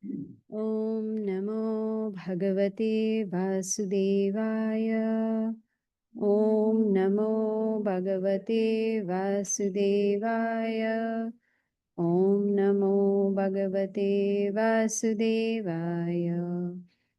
Om Namo Bhagavate Vasudevaya. Om Namo Bhagavate Vasudevaya. Om Namo Bhagavate Vasudevaya.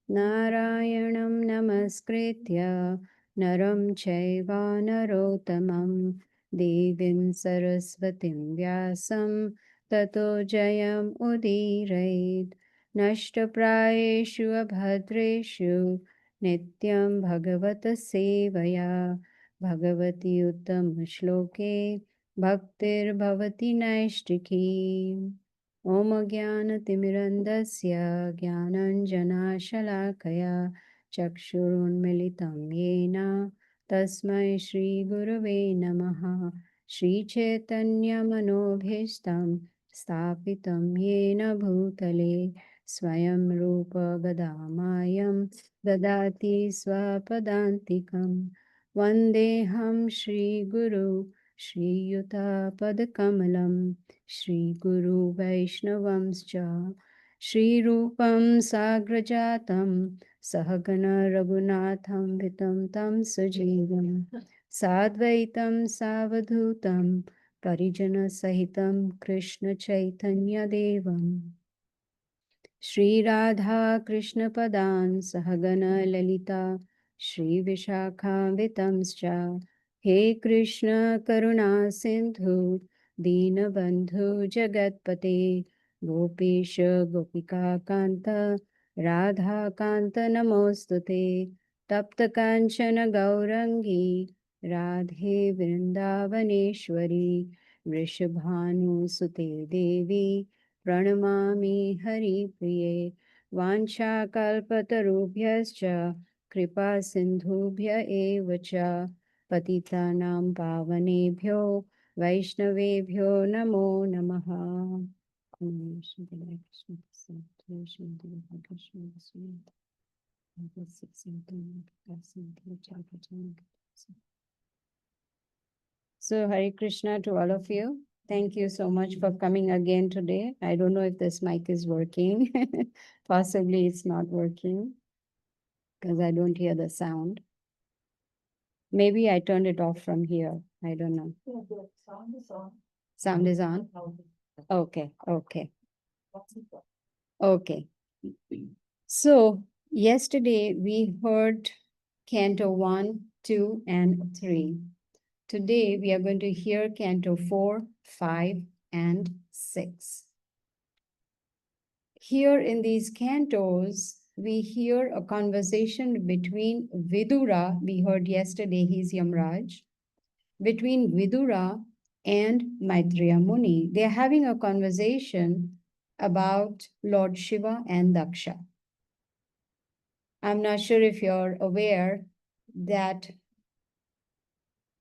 Narayanam Namaskritya Naram Chaiva Narottamam Devim Saraswatim Vyasam Tato Jayam Udirayet Nashtaprayeshu Abhadreshu Nityam Bhagavata Sevaya Bhagavati Uttam Shloke Bhaktir Bhavati Naishtikhi Om Jnanatimmirandasya Jnananjana Shalakaya Chakshurunmilitam Yena Tasmai Shri Gurave Namaha Shri Chaitanya Manobhishtam Sthapitam Yena Bhutale Swayam Rupa Gadamayam Dadati Swapadantikam Vandeham Shri Guru Shri Yuta Padakamalam Shri Guru Vaishnavamscha Shri Rupam Sagrajatam Sahagana Raghunatham Vitam Tam Sajivam Sadvaitam Savadhutam Parijana Sahitam Krishna Chaitanya Devam Shri Radha Krishna Padan Sahagana Lalita Shri Vishakha Vitamscha He Krishna Karuna Sindhu Dina Bandhu Jagatpate Gopesha Gopika Kanta Radha Kanta Namostute Tapta Kanchana Gaurangi Radhe Vrindavaneshwari Vrishabhanu Sute Devi Pranamami Hari Priye Vanchakalpatarubhyascha Kripa Sindhubhya eva cha Patitanam Pavanebhyo Vaishnavebhyo Namo Namaha. So Hare Krishna to all of you. Thank you so much for coming again today. I don't know if this mic is working. Possibly it's not working because I don't hear the sound. Maybe I turned it off from here. I don't know. Sound is on. Sound is on? Okay, okay, okay. So yesterday we heard Canto 1, 2, and 3. Today we are going to hear Canto 4, 5, and 6. Here in these cantos, we hear a conversation between Vidura, we heard yesterday, he's Yamraj, between Vidura and Maitreya Muni. They're having a conversation about Lord Shiva and Daksha. I'm not sure if you're aware that,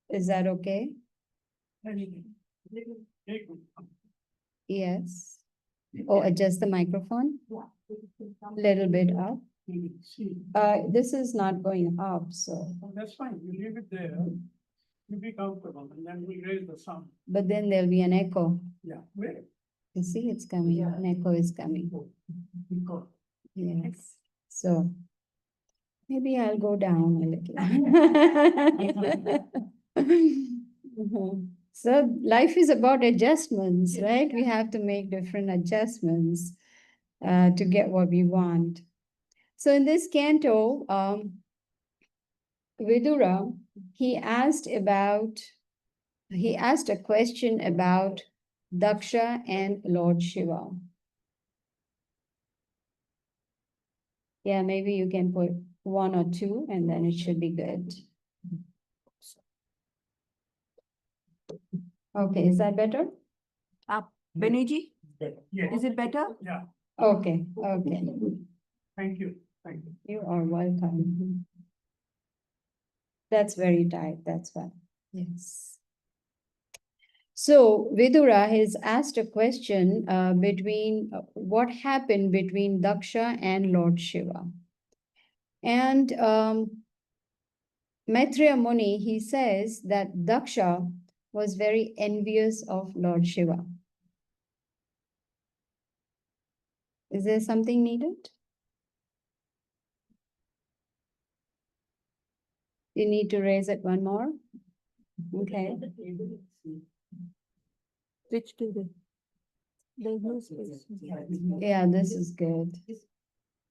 is that okay? Yes. Oh, adjust the microphone? Little bit up. This is not going up, so. That's fine, you leave it there, you be comfortable, and then we raise the sound. But then there'll be an echo. Yeah, wait. You see, it's coming, an echo is coming. Go. Yes, so maybe I'll go down a little. So life is about adjustments, right? We have to make different adjustments to get what we want. So in this canto, Vidura, he asked a question about Daksha and Lord Shiva. Yeah, maybe you can put 1 or 2 and then it should be good. Okay, is that better? Beniji, Yeah. is it better? Yeah, Okay, okay. thank you, thank you. You are welcome. That's very tight, that's why. Yes. So Vidura has asked a question between what happened between Daksha and Lord Shiva. And Maitreya Muni, he says that Daksha was very envious of Lord Shiva. Is there something needed? You need to raise it one more? Okay. Which table? There's no space. Yeah, this is good.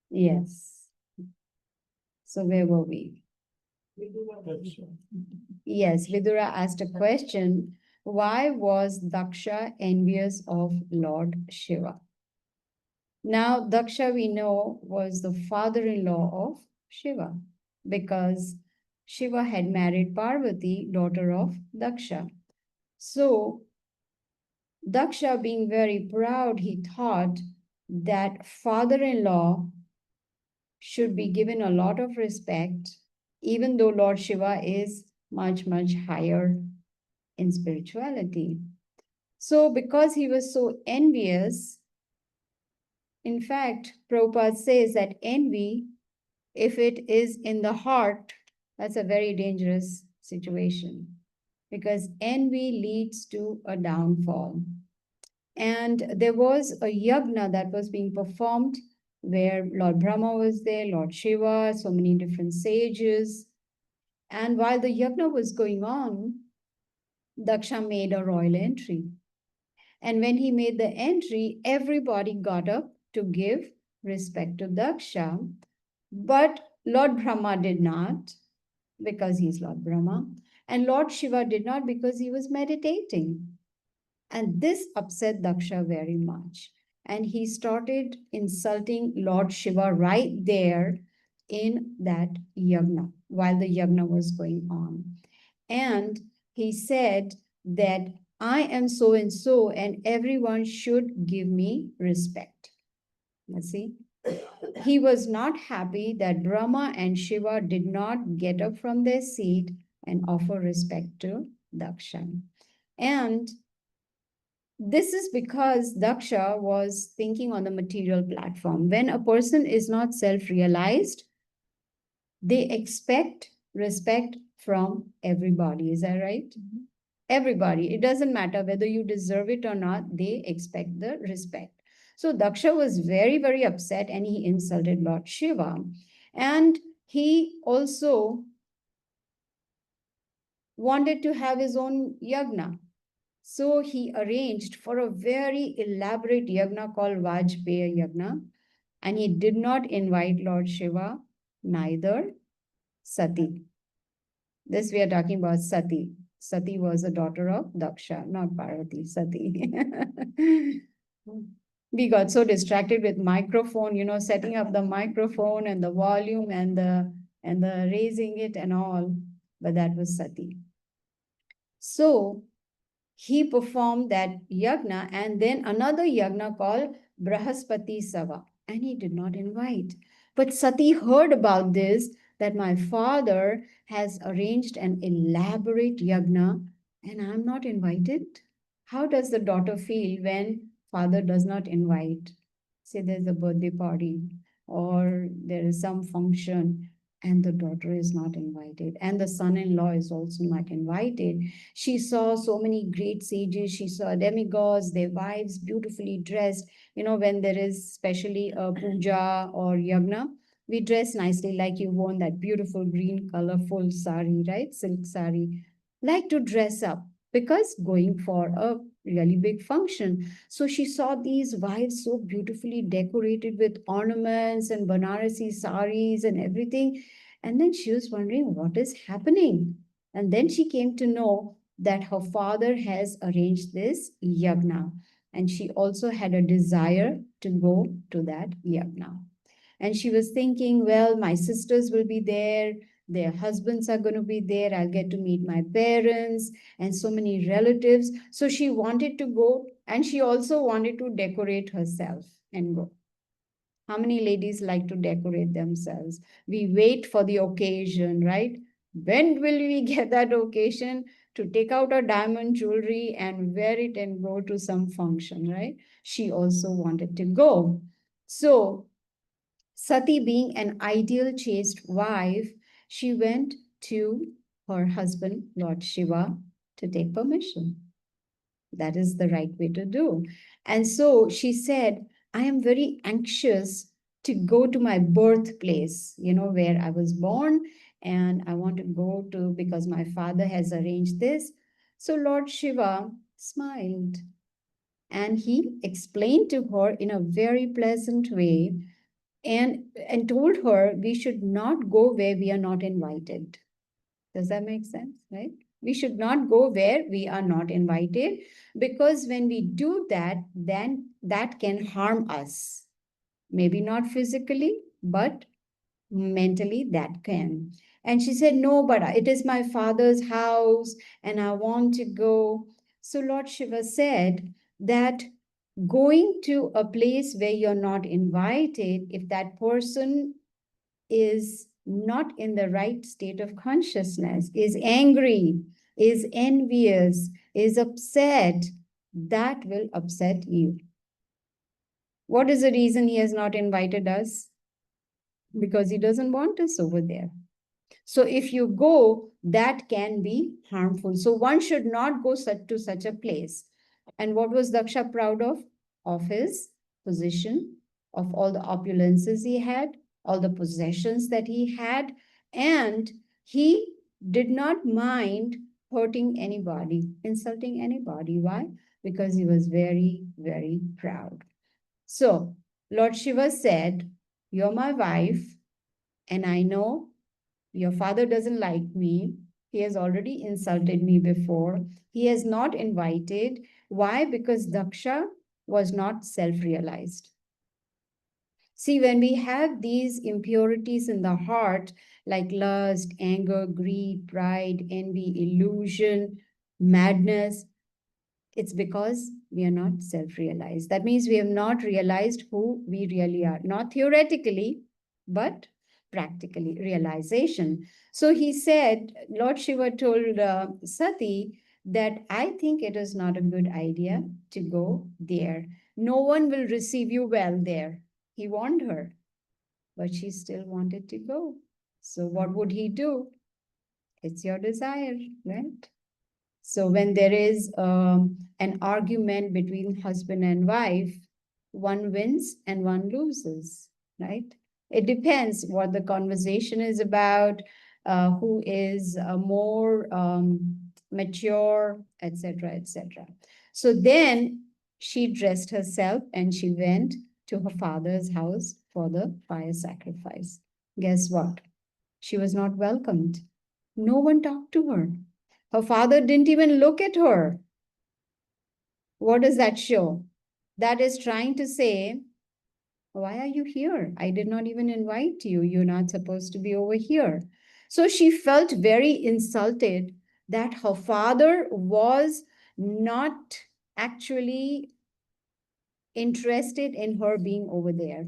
Yes. So where were we? Yes, Vidura asked a question. Why was Daksha envious of Lord Shiva? Now, Daksha, we know, was the father-in-law of Shiva because Shiva had married Parvati, daughter of Daksha. So, Daksha, being very proud, he thought that father-in-law should be given a lot of respect, even though Lord Shiva is much, much higher in spirituality. So, because he was so envious, in fact, Prabhupada says that envy, if it is in the heart, that's a very dangerous situation because envy leads to a downfall. And there was a yagna that was being performed where Lord Brahma was there, Lord Shiva, so many different sages. And while the yagna was going on, Daksha made a royal entry. And when he made the entry, everybody got up to give respect to Daksha. But Lord Brahma did not, because he's Lord Brahma. And Lord Shiva did not because he was meditating. And this upset Daksha very much. And he started insulting Lord Shiva right there in that yagna, while the yagna was going on. And he said that I am so and so, and everyone should give me respect. Let's see. He was not happy that Brahma and Shiva did not get up from their seat and offer respect to Daksha. And this is because Daksha was thinking on the material platform. When a person is not self-realized, they expect respect from everybody. Is that right? Mm-hmm. Everybody. It doesn't matter whether you deserve it or not, they expect the respect. So Daksha was very, very upset and he insulted Lord Shiva. And he also wanted to have his own yagna. So he arranged for a very elaborate yagna called Vajpaya Yagna, and he did not invite Lord Shiva, neither Sati. This we are talking about Sati. Sati was a daughter of Daksha, not Parvati, Sati. We got so distracted with microphone, setting up the microphone and the volume and the raising it and all, but that was Sati. So he performed that yagna and then another yagna called Brahaspati Sava, and he did not invite. But Sati heard about this, that my father has arranged an elaborate yagna and I'm not invited. How does the daughter feel when father does not invite? Say there's a birthday party or there is some function and the daughter is not invited and the son-in-law is also not invited. She saw so many great sages. She saw demigods, their wives beautifully dressed. When there is especially a puja or yagna, we dress nicely like you worn that beautiful green colorful sari, right? Silk sari. Like to dress up because going for a really big function. So she saw these wives so beautifully decorated with ornaments and Banarasi saris and everything. And then she was wondering what is happening. And then she came to know that her father has arranged this yagna. And she also had a desire to go to that yagna. And she was thinking, well, my sisters will be there. Their husbands are going to be there. I'll get to meet my parents and so many relatives. So she wanted to go and she also wanted to decorate herself and go. How many ladies like to decorate themselves? We wait for the occasion, right? When will we get that occasion to take out our diamond jewelry and wear it and go to some function, right? She also wanted to go. So Sati, being an ideal chaste wife, she went to her husband, Lord Shiva, to take permission. That is the right way to do. And so she said, I am very anxious to go to my birthplace, where I was born, and I want to go to because my father has arranged this. So Lord Shiva smiled and he explained to her in a very pleasant way and told her we should not go where we are not invited. Does that make sense? Right? We should not go where we are not invited, because when we do that, then that can harm us. Maybe not physically, but mentally that can. And she said, no, but it is my father's house and I want to go. So Lord Shiva said that going to a place where you're not invited, if that person is not in the right state of consciousness, is angry, is envious, is upset, that will upset you. What is the reason he has not invited us? Because he doesn't want us over there. So if you go, that can be harmful. So one should not go to such a place. And what was Daksha proud of? Of his position, of all the opulences he had, all the possessions that he had, and he did not mind hurting anybody, insulting anybody. Why? Because he was very, very proud. So Lord Shiva said, you're my wife, and I know your father doesn't like me. He has already insulted me before. He has not invited. Why? Because Daksha was not self-realized. See, when we have these impurities in the heart, like lust, anger, greed, pride, envy, illusion, madness, it's because we are not self-realized. That means we have not realized who we really are, not theoretically, but practically, realization. So he said, Lord Shiva told Sati that I think it is not a good idea to go there. No one will receive you well there. He warned her, but she still wanted to go. So what would he do? It's your desire, right? So when there is an argument between husband and wife, one wins and one loses, right? It depends what the conversation is about, who is more mature, etc., etc. So then she dressed herself and she went to her father's house for the fire sacrifice. Guess what? She was not welcomed. No one talked to her. Her father didn't even look at her. What does that show? That is trying to say, why are you here? I did not even invite you. You're not supposed to be over here. So she felt very insulted that her father was not actually interested in her being over there.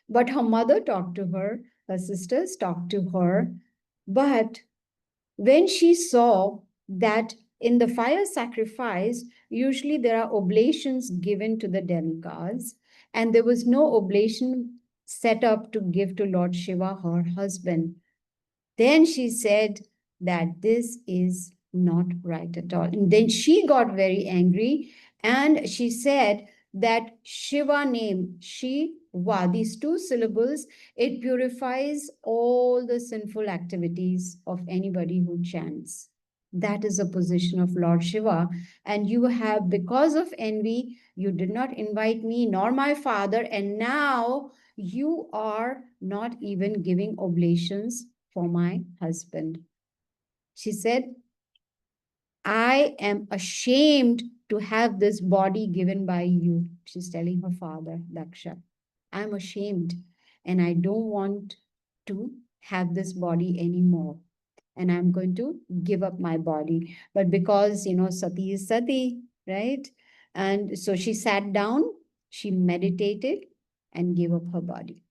But her mother talked to her sisters talked to her, but when she saw that in the fire sacrifice, usually there are oblations given to the demigods, and there was no oblation set up to give to Lord Shiva, her husband. Then she said that this is not right at all. And then she got very angry and she said that Shiva name, Shiva, these two syllables, it purifies all the sinful activities of anybody who chants. That is a position of Lord Shiva. And you have, because of envy, you did not invite me nor my father, and now you are not even giving oblations for my husband. She said, I am ashamed to have this body given by you. She's telling her father, Daksha, I'm ashamed and I don't want to have this body anymore. And I'm going to give up my body. But because, Sati is Sati, right? And so she sat down, she meditated and gave up her body.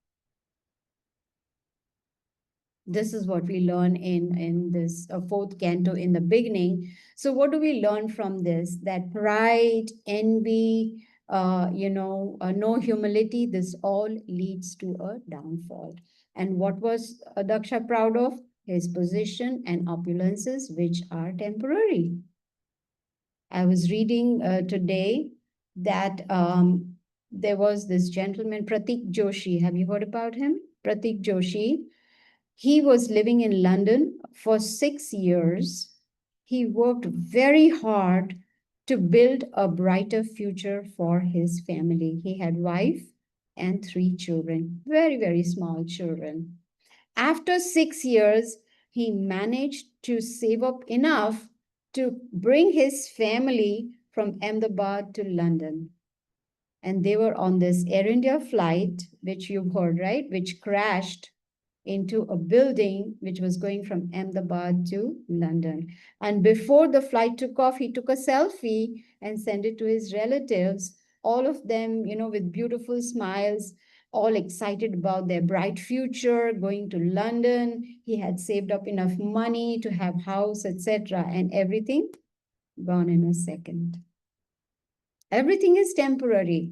This is what we learn in this fourth canto in the beginning. So what do we learn from this? That pride, envy, no humility, this all leads to a downfall. And what was Daksha proud of? His position and opulences, which are temporary. I was reading today that there was this gentleman, Pratik Joshi. Have you heard about him? Pratik Joshi. He was living in London for 6 years. He worked very hard to build a brighter future for his family. He had wife and 3 children, very, very small children. After 6 years, he managed to save up enough to bring his family from Ahmedabad to London. And they were on this Air India flight, which you've heard, right? Which crashed into a building which was going from Ahmedabad to London. And before the flight took off, he took a selfie and sent it to his relatives, all of them, with beautiful smiles, all excited about their bright future, going to London. He had saved up enough money to have house, etc. And everything gone in a second. Everything is temporary.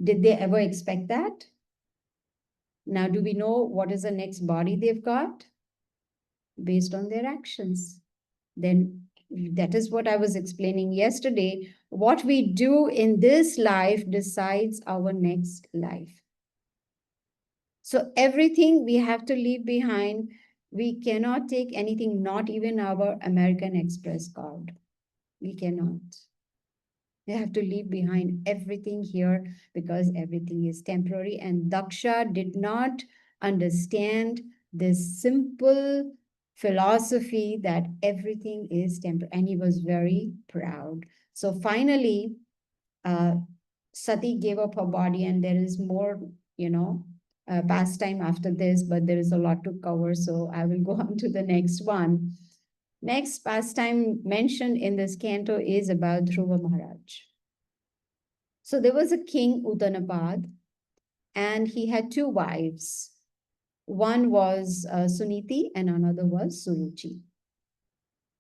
Did they ever expect that? Now, do we know what is the next body they've got? Based on their actions. Then that is what I was explaining yesterday. What we do in this life decides our next life. So everything we have to leave behind. We cannot take anything, not even our American Express card. We cannot. We have to leave behind everything here because everything is temporary. And Daksha did not understand this simple philosophy that everything is temporary. And he was very proud. So finally, Sati gave up her body, and there is more, pastime after this, but there is a lot to cover. So I will go on to the next one. Next pastime mentioned in this canto is about Dhruva Maharaj. So there was a king, Uttanapad, and he had 2 wives. One was Suniti and another was Suruchi.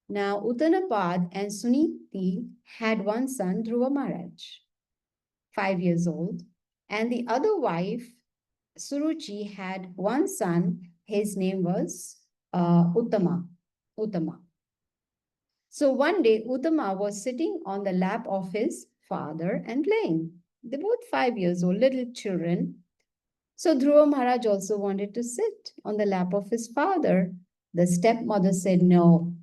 Now, Uttanapad and Suniti had one son, Dhruva Maharaj, 5 years old. And the other wife, Suruchi, had one son. His name was Uttama. So one day, Uttama was sitting on the lap of his father and playing. They're both 5 years old, little children. So Dhruva Maharaj also wanted to sit on the lap of his father. The stepmother said, no,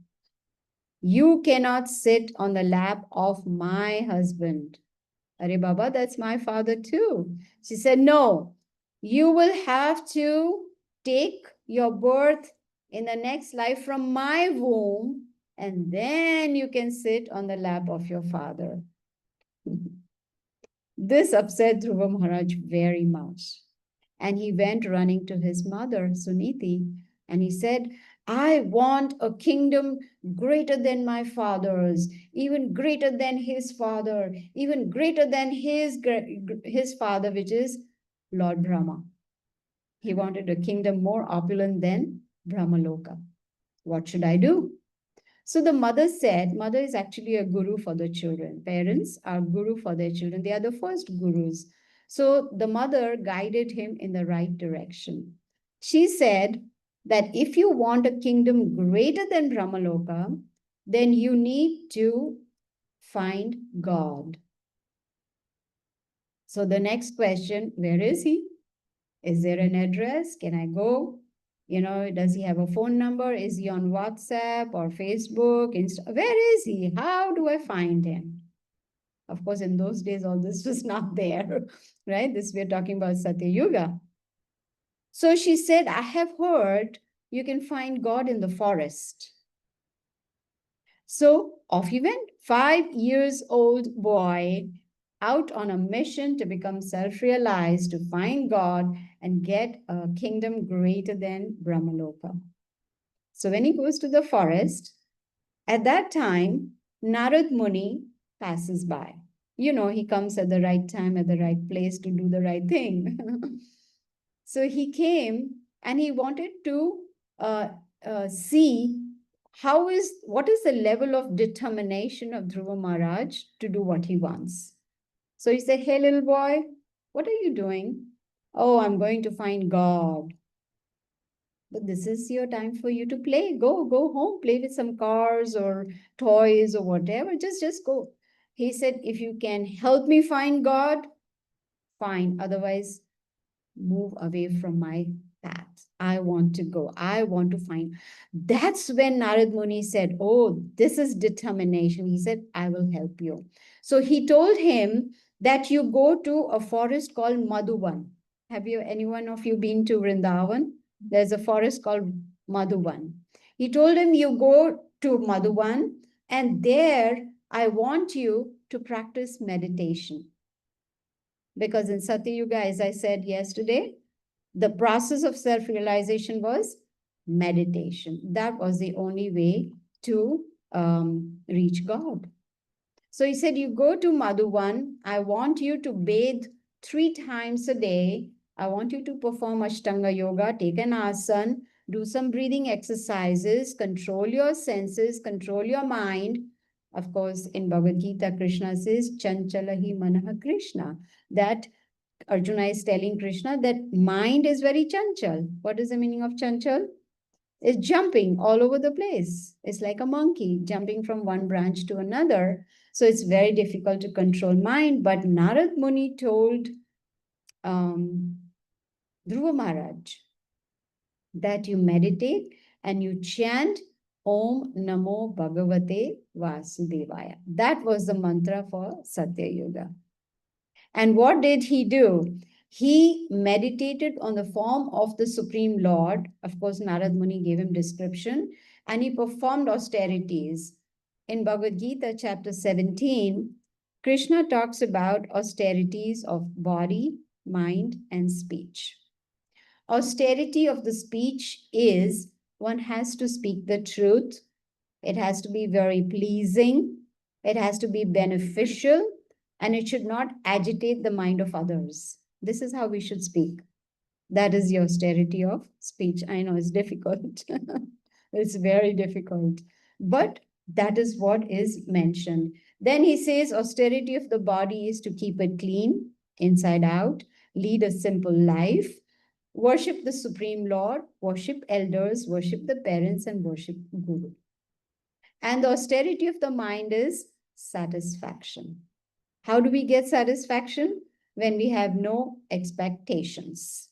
you cannot sit on the lap of my husband. Are Baba, that's my father too. She said, no, you will have to take your birth in the next life from my womb, and then you can sit on the lap of your father. This upset Dhruva Maharaj very much. And he went running to his mother, Suniti, and he said, I want a kingdom greater than my father's, even greater than his father, even greater than his father, which is Lord Brahma. He wanted a kingdom more opulent than Brahmaloka. What should I do? So the mother said, mother is actually a guru for the children. Parents are guru for their children. They are the first gurus. So the mother guided him in the right direction. She said that if you want a kingdom greater than Brahmaloka, then you need to find God. So the next question, where is he? Is there an address? Can I go? Does he have a phone number? Is he on WhatsApp or Facebook? Where is he? How do I find him? Of course, in those days, all this was not there, right? We're talking about Satya Yuga. So she said, I have heard you can find God in the forest. So off he went, 5 years old boy, out on a mission to become self-realized, to find God and get a kingdom greater than Brahmaloka. So when he goes to the forest, at that time, Narad Muni passes by. He comes at the right time, at the right place to do the right thing. So he came and he wanted to see what is the level of determination of Dhruva Maharaj to do what he wants. So he said, hey, little boy, what are you doing? Oh, I'm going to find God. But this is your time for you to play. Go home, play with some cars or toys or whatever. Just go. He said, if you can help me find God, fine. Otherwise, move away from my path. I want to go. I want to find. That's when Narad Muni said, oh, this is determination. He said, I will help you. So he told him that you go to a forest called Madhuvan. Have you, any one of you been to Vrindavan? There's a forest called Madhuvan. He told him, you go to Madhuvan, and there I want you to practice meditation. Because in Satya Yuga, as I said yesterday, the process of self-realization was meditation. That was the only way to reach God. So he said, you go to Madhuvan, I want you to bathe 3 times a day. I want you to perform Ashtanga Yoga, take an asana, do some breathing exercises, control your senses, control your mind. Of course, in Bhagavad Gita, Krishna says, Chanchalahi Manaha Krishna, that Arjuna is telling Krishna that mind is very chanchal. What is the meaning of chanchal? It's jumping all over the place. It's like a monkey jumping from one branch to another. So it's very difficult to control mind. But Narad Muni told Dhruva Maharaj that you meditate and you chant Om Namo Bhagavate Vasudevaya. That was the mantra for Satya Yuga. And what did he do? He meditated on the form of the Supreme Lord. Of course, Narad Muni gave him description, and he performed austerities. In Bhagavad Gita, chapter 17, Krishna talks about austerities of body, mind, and speech. Austerity of the speech is one has to speak the truth. It has to be very pleasing. It has to be beneficial, and it should not agitate the mind of others. This is how we should speak. That is the austerity of speech. I know it's difficult. It's very difficult. But that is what is mentioned. Then he says austerity of the body is to keep it clean, inside out, lead a simple life, worship the Supreme Lord, worship elders, worship the parents, and worship Guru. And the austerity of the mind is satisfaction. How do we get satisfaction? When we have no expectations.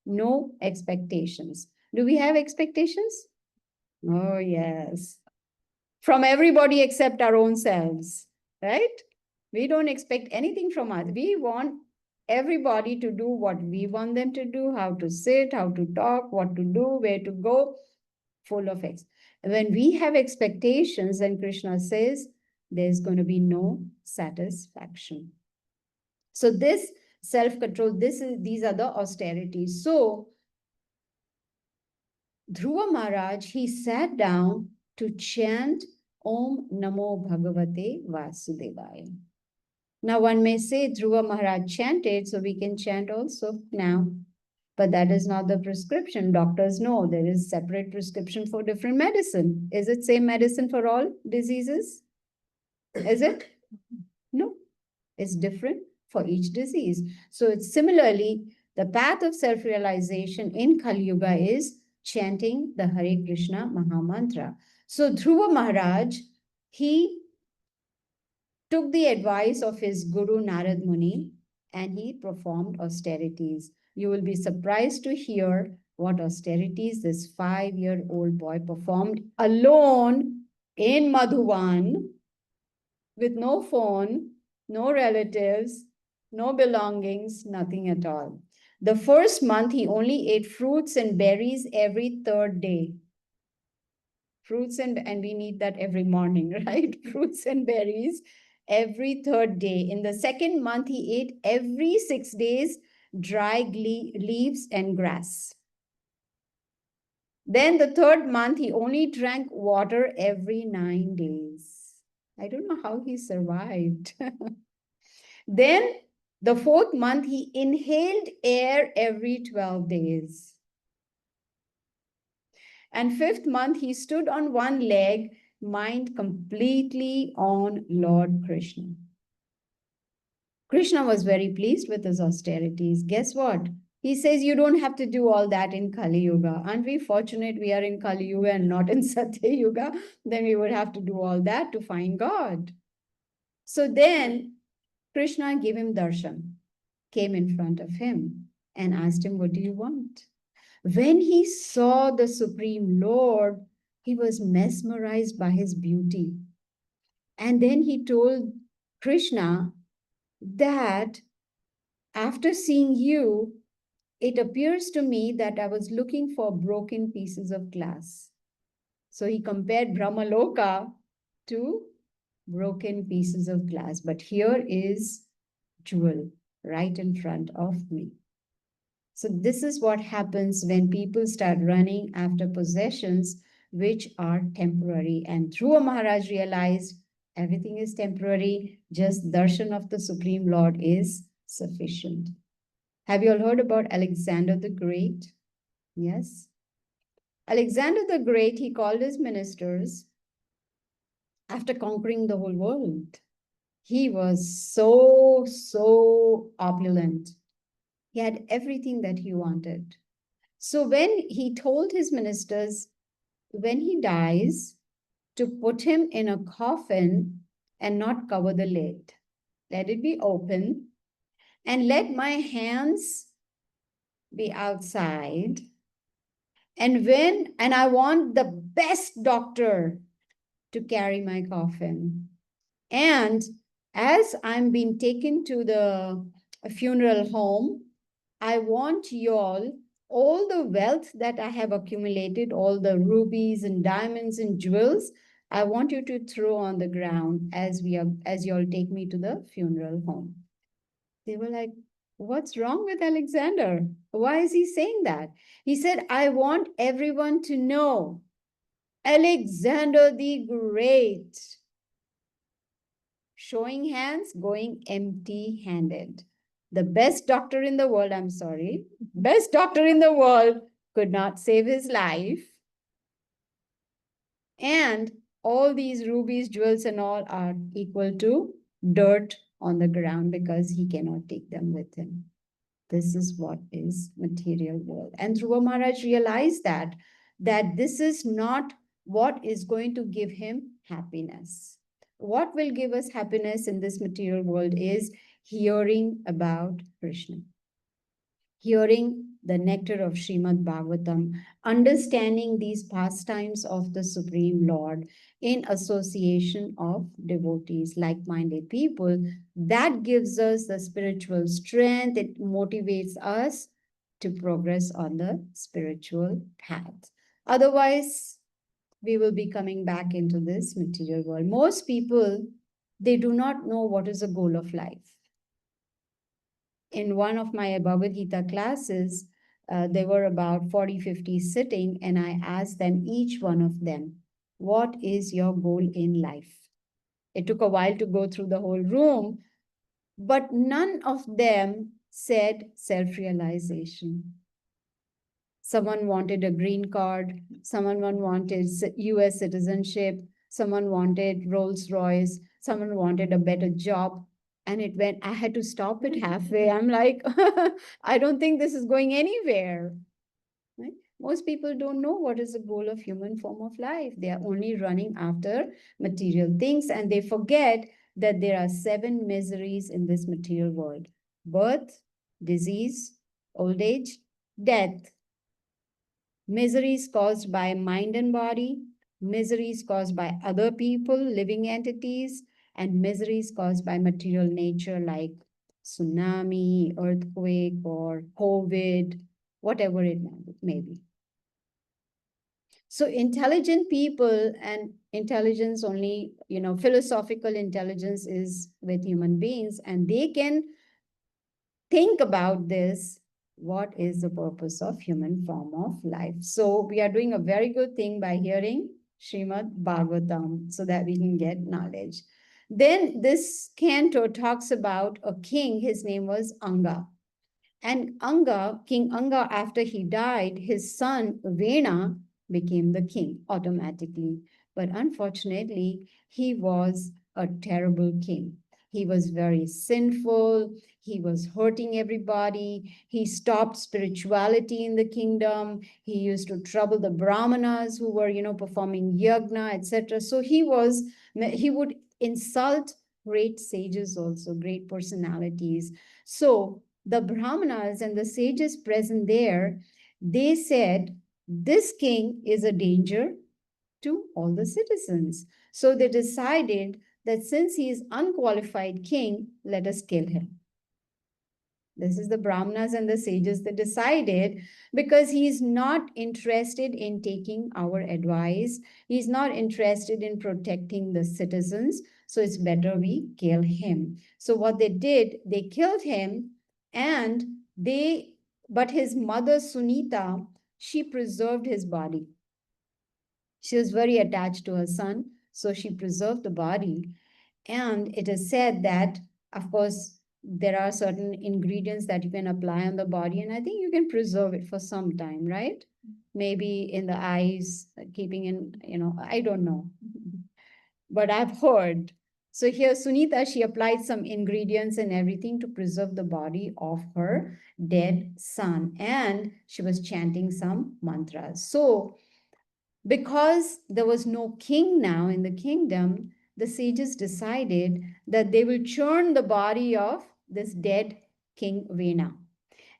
No expectations. Do we have expectations? Oh, yes. From everybody except our own selves, right? We don't expect anything from others. We want everybody to do what we want them to do, how to sit, how to talk, what to do, where to go, full of X. When we have expectations, then Krishna says, there's going to be no satisfaction. So this self-control, these are the austerities. So Dhruva Maharaj, he sat down to chant Om Namo Bhagavate Vasudevaya. Now one may say Dhruva Maharaj chanted, so we can chant also now. But that is not the prescription. Doctors know there is separate prescription for different medicine. Is it same medicine for all diseases? Is it? No, it's different for each disease. So it's similarly, the path of self-realization in Kali Yuga is chanting the Hare Krishna Mahamantra. So Dhruva Maharaj, he took the advice of his Guru Narad Muni and he performed austerities. You will be surprised to hear what austerities this 5-year-old boy performed alone in Madhuvan with no phone, no relatives, no belongings, nothing at all. The first month, he only ate fruits and berries every 3rd day. Fruits and we need that every morning, right? Fruits and berries every 3rd day. In the 2nd month, he ate every 6 days dry leaves and grass. Then the 3rd month, he only drank water every 9 days. I don't know how he survived. Then the 4th month, he inhaled air every 12 days. And 5th month, he stood on one leg, mind completely on Lord Krishna. Krishna was very pleased with his austerities. Guess what? He says, you don't have to do all that in Kali Yuga. Aren't we fortunate we are in Kali Yuga and not in Satya Yuga? Then we would have to do all that to find God. So then Krishna gave him darshan. came in front of him and asked him, "What do you want?" When he saw the Supreme Lord, he was mesmerized by his beauty. And then he told Krishna that after seeing you, it appears to me that I was looking for broken pieces of glass. So he compared Brahmaloka to broken pieces of glass. But here is jewel right in front of me. So this is what happens when people start running after possessions which are temporary. And Dhruva Maharaj realized everything is temporary, just darshan of the Supreme Lord is sufficient. Have you all heard about Alexander the Great? Yes. Alexander the Great, he called his ministers after conquering the whole world. He was so opulent. He had everything that he wanted. So when he told his ministers, when he dies, to put him in a coffin and not cover the lid, let it be open, and let my hands be outside. And I want the best doctor to carry my coffin. And as I'm being taken to the funeral home, I want you all the wealth that I have accumulated, all the rubies and diamonds and jewels, I want you to throw on the ground as you all take me to the funeral home. They were like, "What's wrong with Alexander? Why is he saying that?" He said, "I want everyone to know Alexander the Great, showing hands, going empty-handed. The best doctor in the world, I'm sorry, best doctor in the world could not save his life. And all these rubies, jewels, and all are equal to dirt on the ground because he cannot take them with him." This is what is material world. And Dhruva Maharaj realized that this is not what is going to give him happiness. What will give us happiness in this material world is hearing about Krishna, hearing the nectar of Srimad Bhagavatam, understanding these pastimes of the Supreme Lord in association of devotees, like-minded people. That gives us the spiritual strength. It motivates us to progress on the spiritual path. Otherwise, we will be coming back into this material world. Most people, they do not know what is the goal of life. In one of my Bhagavad Gita classes, there were about 40, 50 sitting, and I asked them, each one of them, what is your goal in life? It took a while to go through the whole room, but none of them said self-realization. Someone wanted a green card, someone wanted US citizenship, someone wanted Rolls Royce, someone wanted a better job. And it went, I had to stop it halfway. I'm like, I don't think this is going anywhere. Right? Most people don't know what is the goal of human form of life. They are only running after material things, and they forget that there are 7 miseries in this material world: birth, disease, old age, death. Miseries caused by mind and body, miseries caused by other people, living entities, and miseries caused by material nature like tsunami, earthquake, or COVID, whatever it may be. So intelligent people, and intelligence only, philosophical intelligence is with human beings, and they can think about this. What is the purpose of human form of life? So we are doing a very good thing by hearing Srimad Bhagavatam so that we can get knowledge. Then this canto talks about a king. His name was Anga. And King Anga, after he died, his son Vena became the king automatically. But unfortunately, he was a terrible king. He was very sinful. He was hurting everybody. He stopped spirituality in the kingdom. He used to trouble the brahmanas who were, performing yagna, etc. So he would insult great sages also, great personalities. So the Brahmanas and the sages present there, they said, this king is a danger to all the citizens. So they decided that since he is unqualified king, let us kill him. This is the Brahmanas and the sages that decided, because he's not interested in taking our advice. He's not interested in protecting the citizens. So it's better we kill him. So what they did, they killed him, and but his mother Sunita, she preserved his body. She was very attached to her son, so she preserved the body. And it is said that, of course, there are certain ingredients that you can apply on the body, and I think you can preserve it for some time, right? Maybe in the eyes, keeping in, I don't know. But I've heard. So here, Sunita, she applied some ingredients and everything to preserve the body of her dead son. And she was chanting some mantras. So because there was no king now in the kingdom, the sages decided that they will churn the body of this dead King Vena.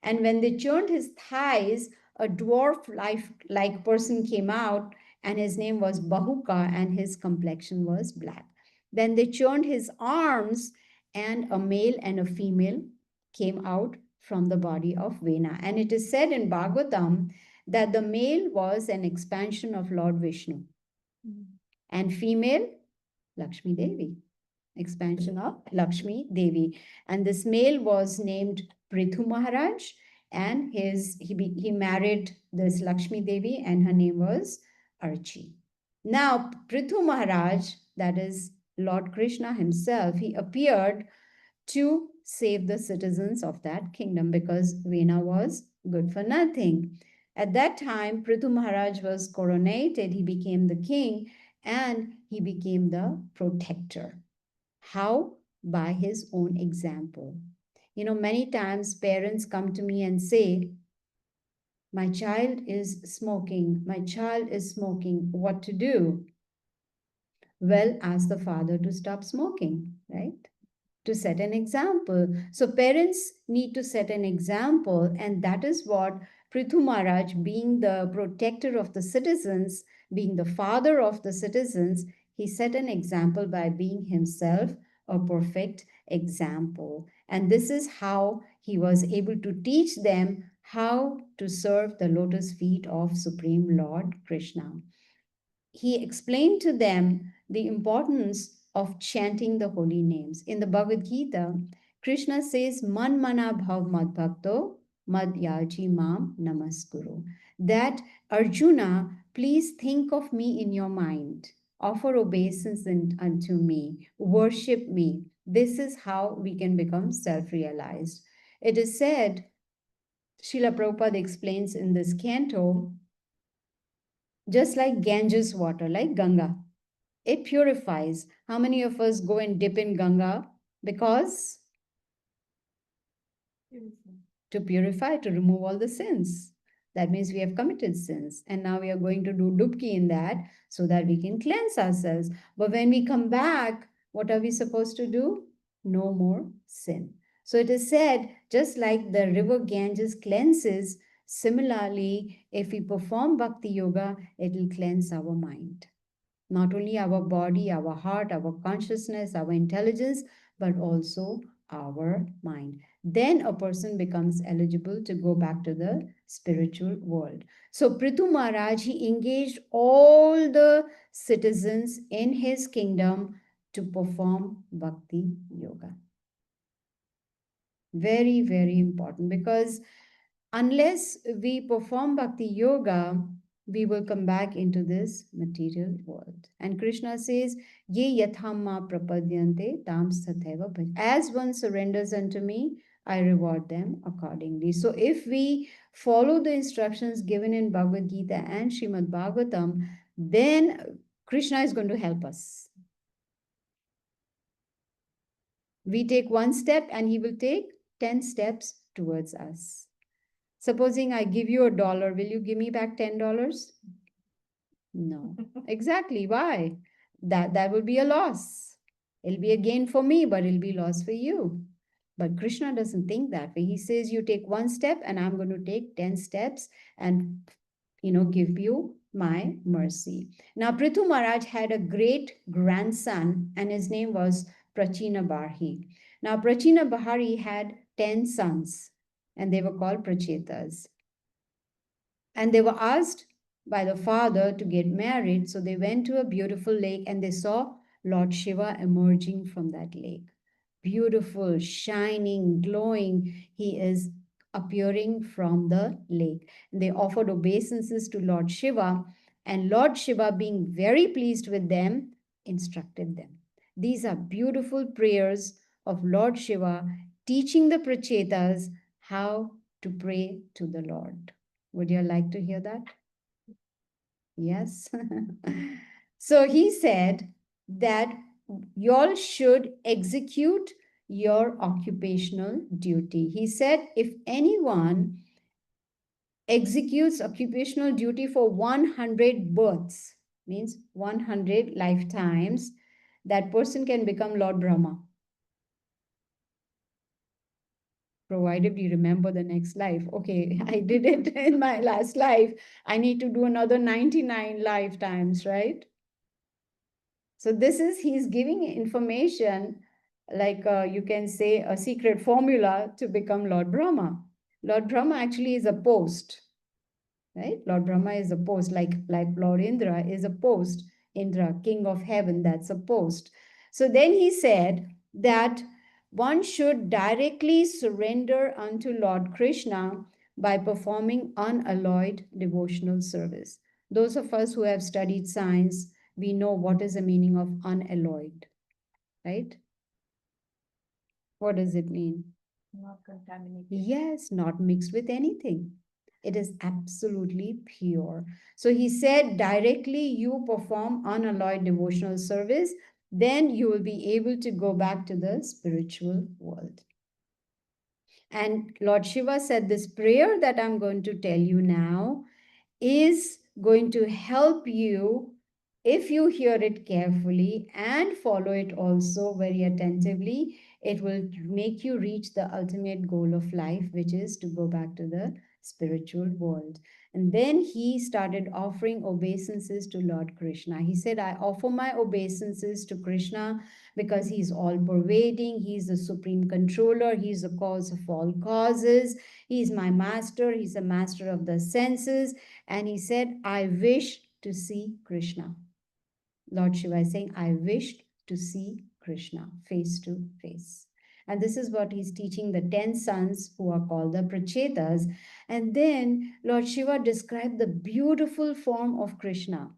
And when they churned his thighs, a dwarf-like person came out, and his name was Bahuka, and his complexion was black. Then they churned his arms, and a male and a female came out from the body of Vena. And it is said in Bhagavatam that the male was an expansion of Lord Vishnu, and female, Lakshmi Devi, expansion of Lakshmi Devi. And this male was named Prithu Maharaj, and he married this Lakshmi Devi, and her name was Archi. Now, Prithu Maharaj, that is Lord Krishna himself, he appeared to save the citizens of that kingdom, because Vena was good for nothing. At that time, Prithu Maharaj was coronated, he became the king, and he became the protector. How? By his own example. Many times parents come to me and say, my child is smoking, my child is smoking, what to do? Well, ask the father to stop smoking, right? To set an example. So parents need to set an example, and that is what Prithu Maharaj, being the protector of the citizens, being the father of the citizens, he set an example by being himself a perfect example. And this is how he was able to teach them how to serve the lotus feet of Supreme Lord Krishna. He explained to them the importance of chanting the holy names. In the Bhagavad Gita, Krishna says, Man mana bhav mad bhakto mad yaji mam namaskuru. That Arjuna, please think of me in your mind. Offer obeisance unto me. Worship me. This is how we can become self-realized. It is said, Srila Prabhupada explains in this canto, just like Ganges water, like Ganga, it purifies. How many of us go and dip in Ganga? Because to purify, to remove all the sins. That means we have committed sins. And now we are going to do dubki in that so that we can cleanse ourselves. But when we come back, what are we supposed to do? No more sin. So it is said, just like the river Ganges cleanses, similarly, if we perform bhakti yoga, it will cleanse our mind. Not only our body, our heart, our consciousness, our intelligence, but also our mind. Then a person becomes eligible to go back to the spiritual world. So Prithu Maharaj, he engaged all the citizens in his kingdom to perform bhakti yoga. Very, very important, because unless we perform bhakti yoga, we will come back into this material world. And Krishna says, Ye yathama prapadyante tam satheva bhaj. As one surrenders unto me, I reward them accordingly. So if we follow the instructions given in Bhagavad Gita and Srimad Bhagavatam, then Krishna is going to help us. We take one step and he will take 10 steps towards us. Supposing I give you $1, will you give me back $10? No. Exactly. Why? That will be a loss. It'll be a gain for me, but it'll be loss for you. But Krishna doesn't think that way. He says, you take one step and I'm going to take 10 steps and, give you my mercy. Now, Prithu Maharaj had a great grandson and his name was Prachina Barhi. Now, Prachina Bahari had 10 sons and they were called Prachetas. And they were asked by the father to get married. So they went to a beautiful lake and they saw Lord Shiva emerging from that lake. Beautiful, shining, glowing. He is appearing from the lake. They offered obeisances to Lord Shiva, and Lord Shiva, being very pleased with them, instructed them. These are beautiful prayers of Lord Shiva teaching the Prachetas how to pray to the Lord. Would you like to hear that? Yes. So he said that y'all should execute your occupational duty. He said, if anyone executes occupational duty for 100 births, means 100 lifetimes, that person can become Lord Brahma, provided we remember the next life. Okay, I did it in my last life. I need to do another 99 lifetimes, right? So this is, he's giving information like you can say a secret formula to become Lord Brahma. Lord Brahma actually is a post, right? Lord Brahma is a post, like Lord Indra is a post. Indra, king of heaven, that's a post. So then he said that one should directly surrender unto Lord Krishna by performing unalloyed devotional service. Those of us who have studied science, we know what is the meaning of unalloyed, right? What does it mean? Not contaminated. Yes, not mixed with anything. It is absolutely pure. So he said, directly you perform unalloyed devotional service, then you will be able to go back to the spiritual world. And Lord Shiva said, this prayer that I'm going to tell you now is going to help you if you hear it carefully and follow it also very attentively. It will make you reach the ultimate goal of life, which is to go back to the spiritual world. And then he started offering obeisances to Lord Krishna. He said, I offer my obeisances to Krishna because he's all pervading, he's the supreme controller, he's the cause of all causes, he's my master, he's a master of the senses. And he said, I wish to see Krishna. Lord Shiva is saying, I wished to see Krishna face to face. And this is what he's teaching the 10 sons who are called the Prachetas. And then Lord Shiva described the beautiful form of Krishna,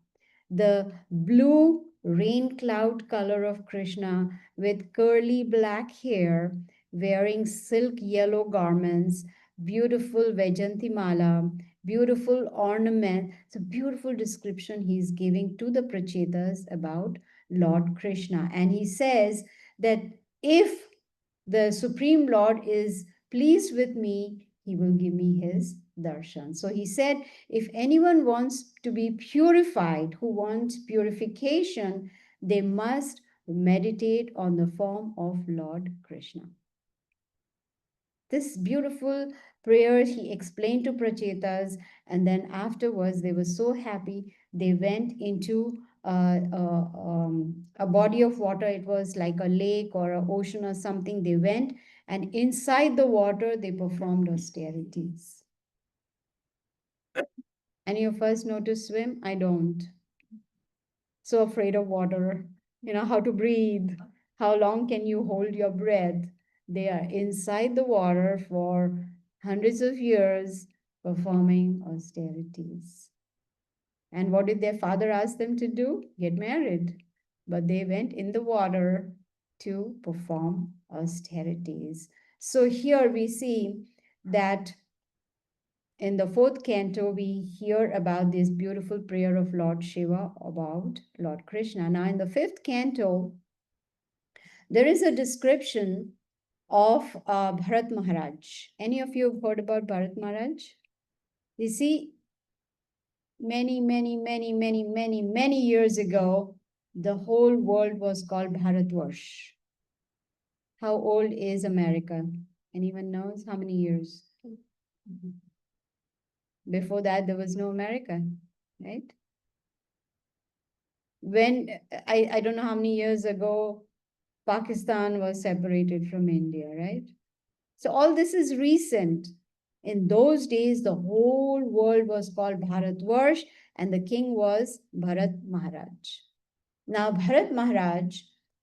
the blue rain cloud color of Krishna with curly black hair, wearing silk yellow garments, beautiful Vajantimala, beautiful ornament. It's a beautiful description he's giving to the Prachetas about Lord Krishna. And he says that if the Supreme Lord is pleased with me, he will give me his darshan. So he said, if anyone wants to be purified, who wants purification, they must meditate on the form of Lord Krishna. This beautiful prayer he explained to Prachetas, and then afterwards they were so happy. They went into a body of water. It was like a lake or an ocean or something. They went, and inside the water they performed austerities. Any of us know to swim? I don't. So afraid of water. How to breathe. How long can you hold your breath? They are inside the water for hundreds of years performing austerities. And what did their father ask them to do? Get married. But they went in the water to perform austerities. So here we see that in the 4th canto, we hear about this beautiful prayer of Lord Shiva about Lord Krishna. Now, in the 5th canto, there is a description of Bharat Maharaj. Any of you have heard about Bharat Maharaj? You see, many, many, many, many, many, many years ago, the whole world was called Bharatvarsh. How old is America? Anyone knows how many years? Before that, there was no America, right? When I don't know how many years ago Pakistan was separated from India, right? So all this is recent. In those days, the whole world was called Bharatvarsh, and the king was Bharat Maharaj. Now, Bharat Maharaj,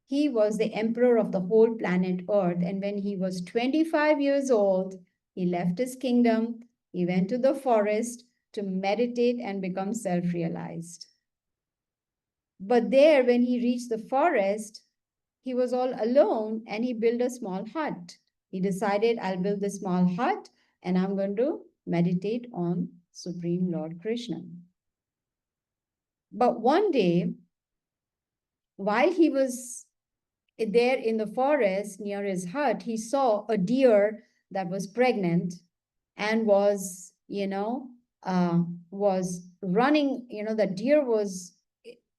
he was the emperor of the whole planet Earth, and when he was 25 years old, he left his kingdom, he went to the forest to meditate and become self-realized. But there, when he reached the forest, he was all alone and he built a small hut. He decided, I'll build this small hut and I'm going to meditate on Supreme Lord Krishna. But one day, while he was there in the forest near his hut, he saw a deer that was pregnant and was, was running. The deer was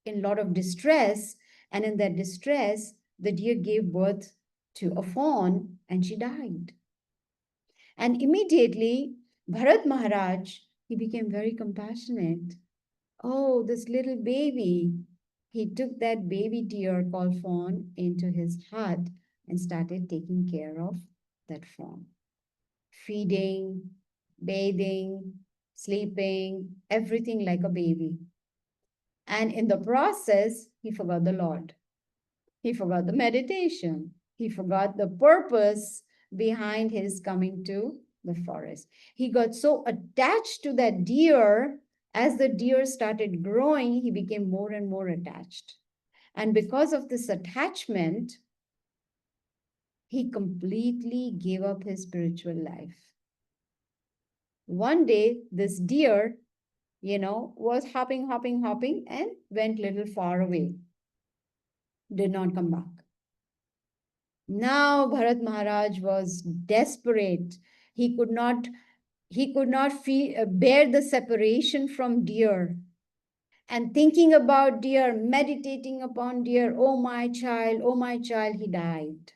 in a lot of distress, and in that distress, the deer gave birth to a fawn and she died. And immediately, Bharat Maharaj, he became very compassionate. Oh, this little baby. He took that baby deer called fawn into his hut and started taking care of that fawn. Feeding, bathing, sleeping, everything like a baby. And in the process, he forgot the Lord. He forgot the meditation. He forgot the purpose behind his coming to the forest. He got so attached to that deer. As the deer started growing, he became more and more attached. And because of this attachment, he completely gave up his spiritual life. One day, this deer, was hopping and went little far away. Did not come back. Now Bharat Maharaj was desperate. He could not bear the separation from deer. And thinking about deer, meditating upon deer, oh my child, he died.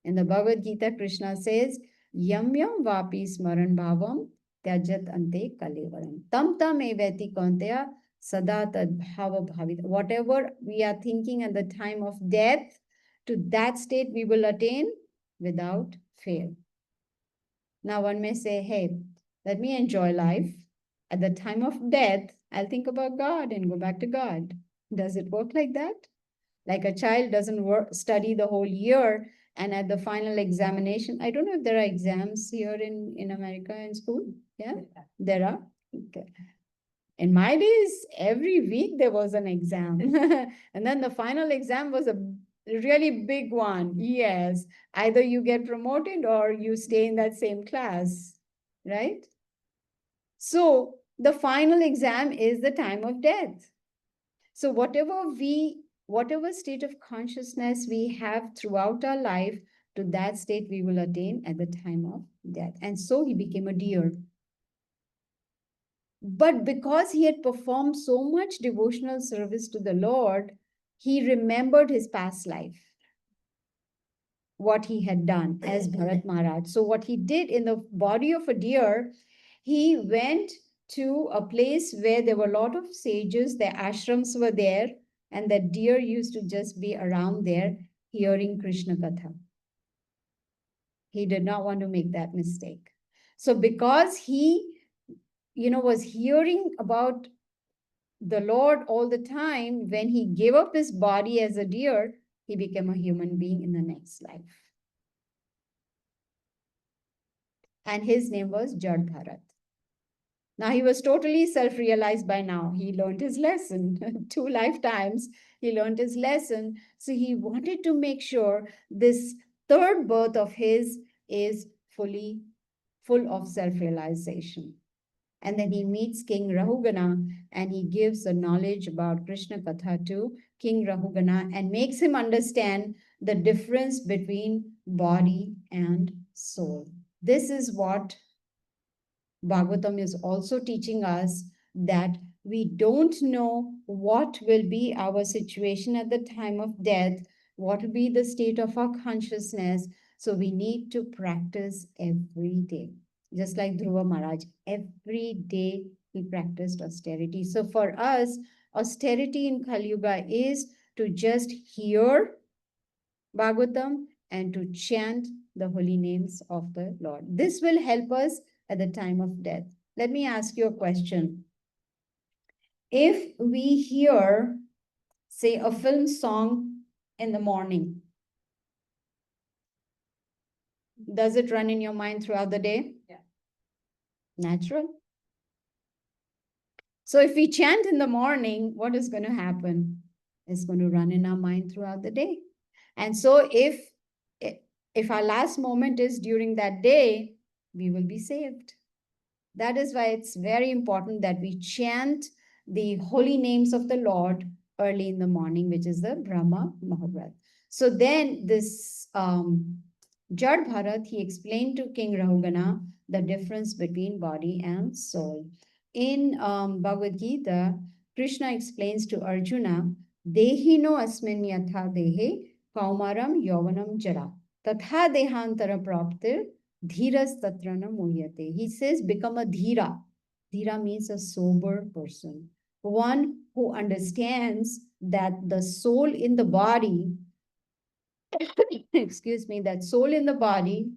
In the Bhagavad Gita, Krishna says, Yam yam vapi smaran bhavam tyajat ante kalevaram. Tam tam eveti konteya sada tad bhava bhavita. Whatever we are thinking at the time of death, to that state we will attain without fail. Now one may say, hey, let me enjoy life. At the time of death, I'll think about God and go back to God. Does it work like that? Like a child doesn't study the whole year, and at the final examination, I don't know if there are exams here in America in school. Yeah, there are. Okay. In my days, every week there was an exam. And then the final exam was a really big one. Yes, either you get promoted or you stay in that same class, right? So the final exam is the time of death. So whatever state of consciousness we have throughout our life, to that state we will attain at the time of death. And so he became a deer. But because he had performed so much devotional service to the Lord, he remembered his past life, what he had done as Bharat Maharaj. So what he did in the body of a deer, he went to a place where there were a lot of sages, their ashrams were there, and that deer used to just be around there hearing Krishna Katha. He did not want to make that mistake. So because he, was hearing about the Lord all the time, when he gave up his body as a deer, he became a human being in the next life. And his name was Jad Bharat. Now he was totally self-realized by now. He learned his lesson. 2 lifetimes, he learned his lesson. So he wanted to make sure this third birth of his is full of self-realization. And then he meets King Rahugana and he gives the knowledge about Krishna Katha to King Rahugana and makes him understand the difference between body and soul. This is what Bhagavatam is also teaching us, that we don't know what will be our situation at the time of death. What will be the state of our consciousness? So we need to practice every day. Just like Dhruva Maharaj, every day he practiced austerity. So for us, austerity in Kali Yuga is to just hear Bhagavatam and to chant the holy names of the Lord. This will help us at the time of death. Let me ask you a question. If we hear, say, a film song in the morning, does it run in your mind throughout the day? Yeah. Natural. So if we chant in the morning, what is going to happen? It's going to run in our mind throughout the day. And so if our last moment is during that day, we will be saved. That is why it's very important that we chant the holy names of the Lord early in the morning, which is the Brahma Mahabharat. So then this Jad Bharat, he explained to King Rahugana the difference between body and soul. In Bhagavad Gita, Krishna explains to Arjuna, Dehi no asmin yatha dehe kaumaram yovanam jara tatha dehantara praptir dhiras tatrana muhyate. He says, become a dhira. Dhira means a sober person, one who understands that the soul in the body, excuse me, that soul in the body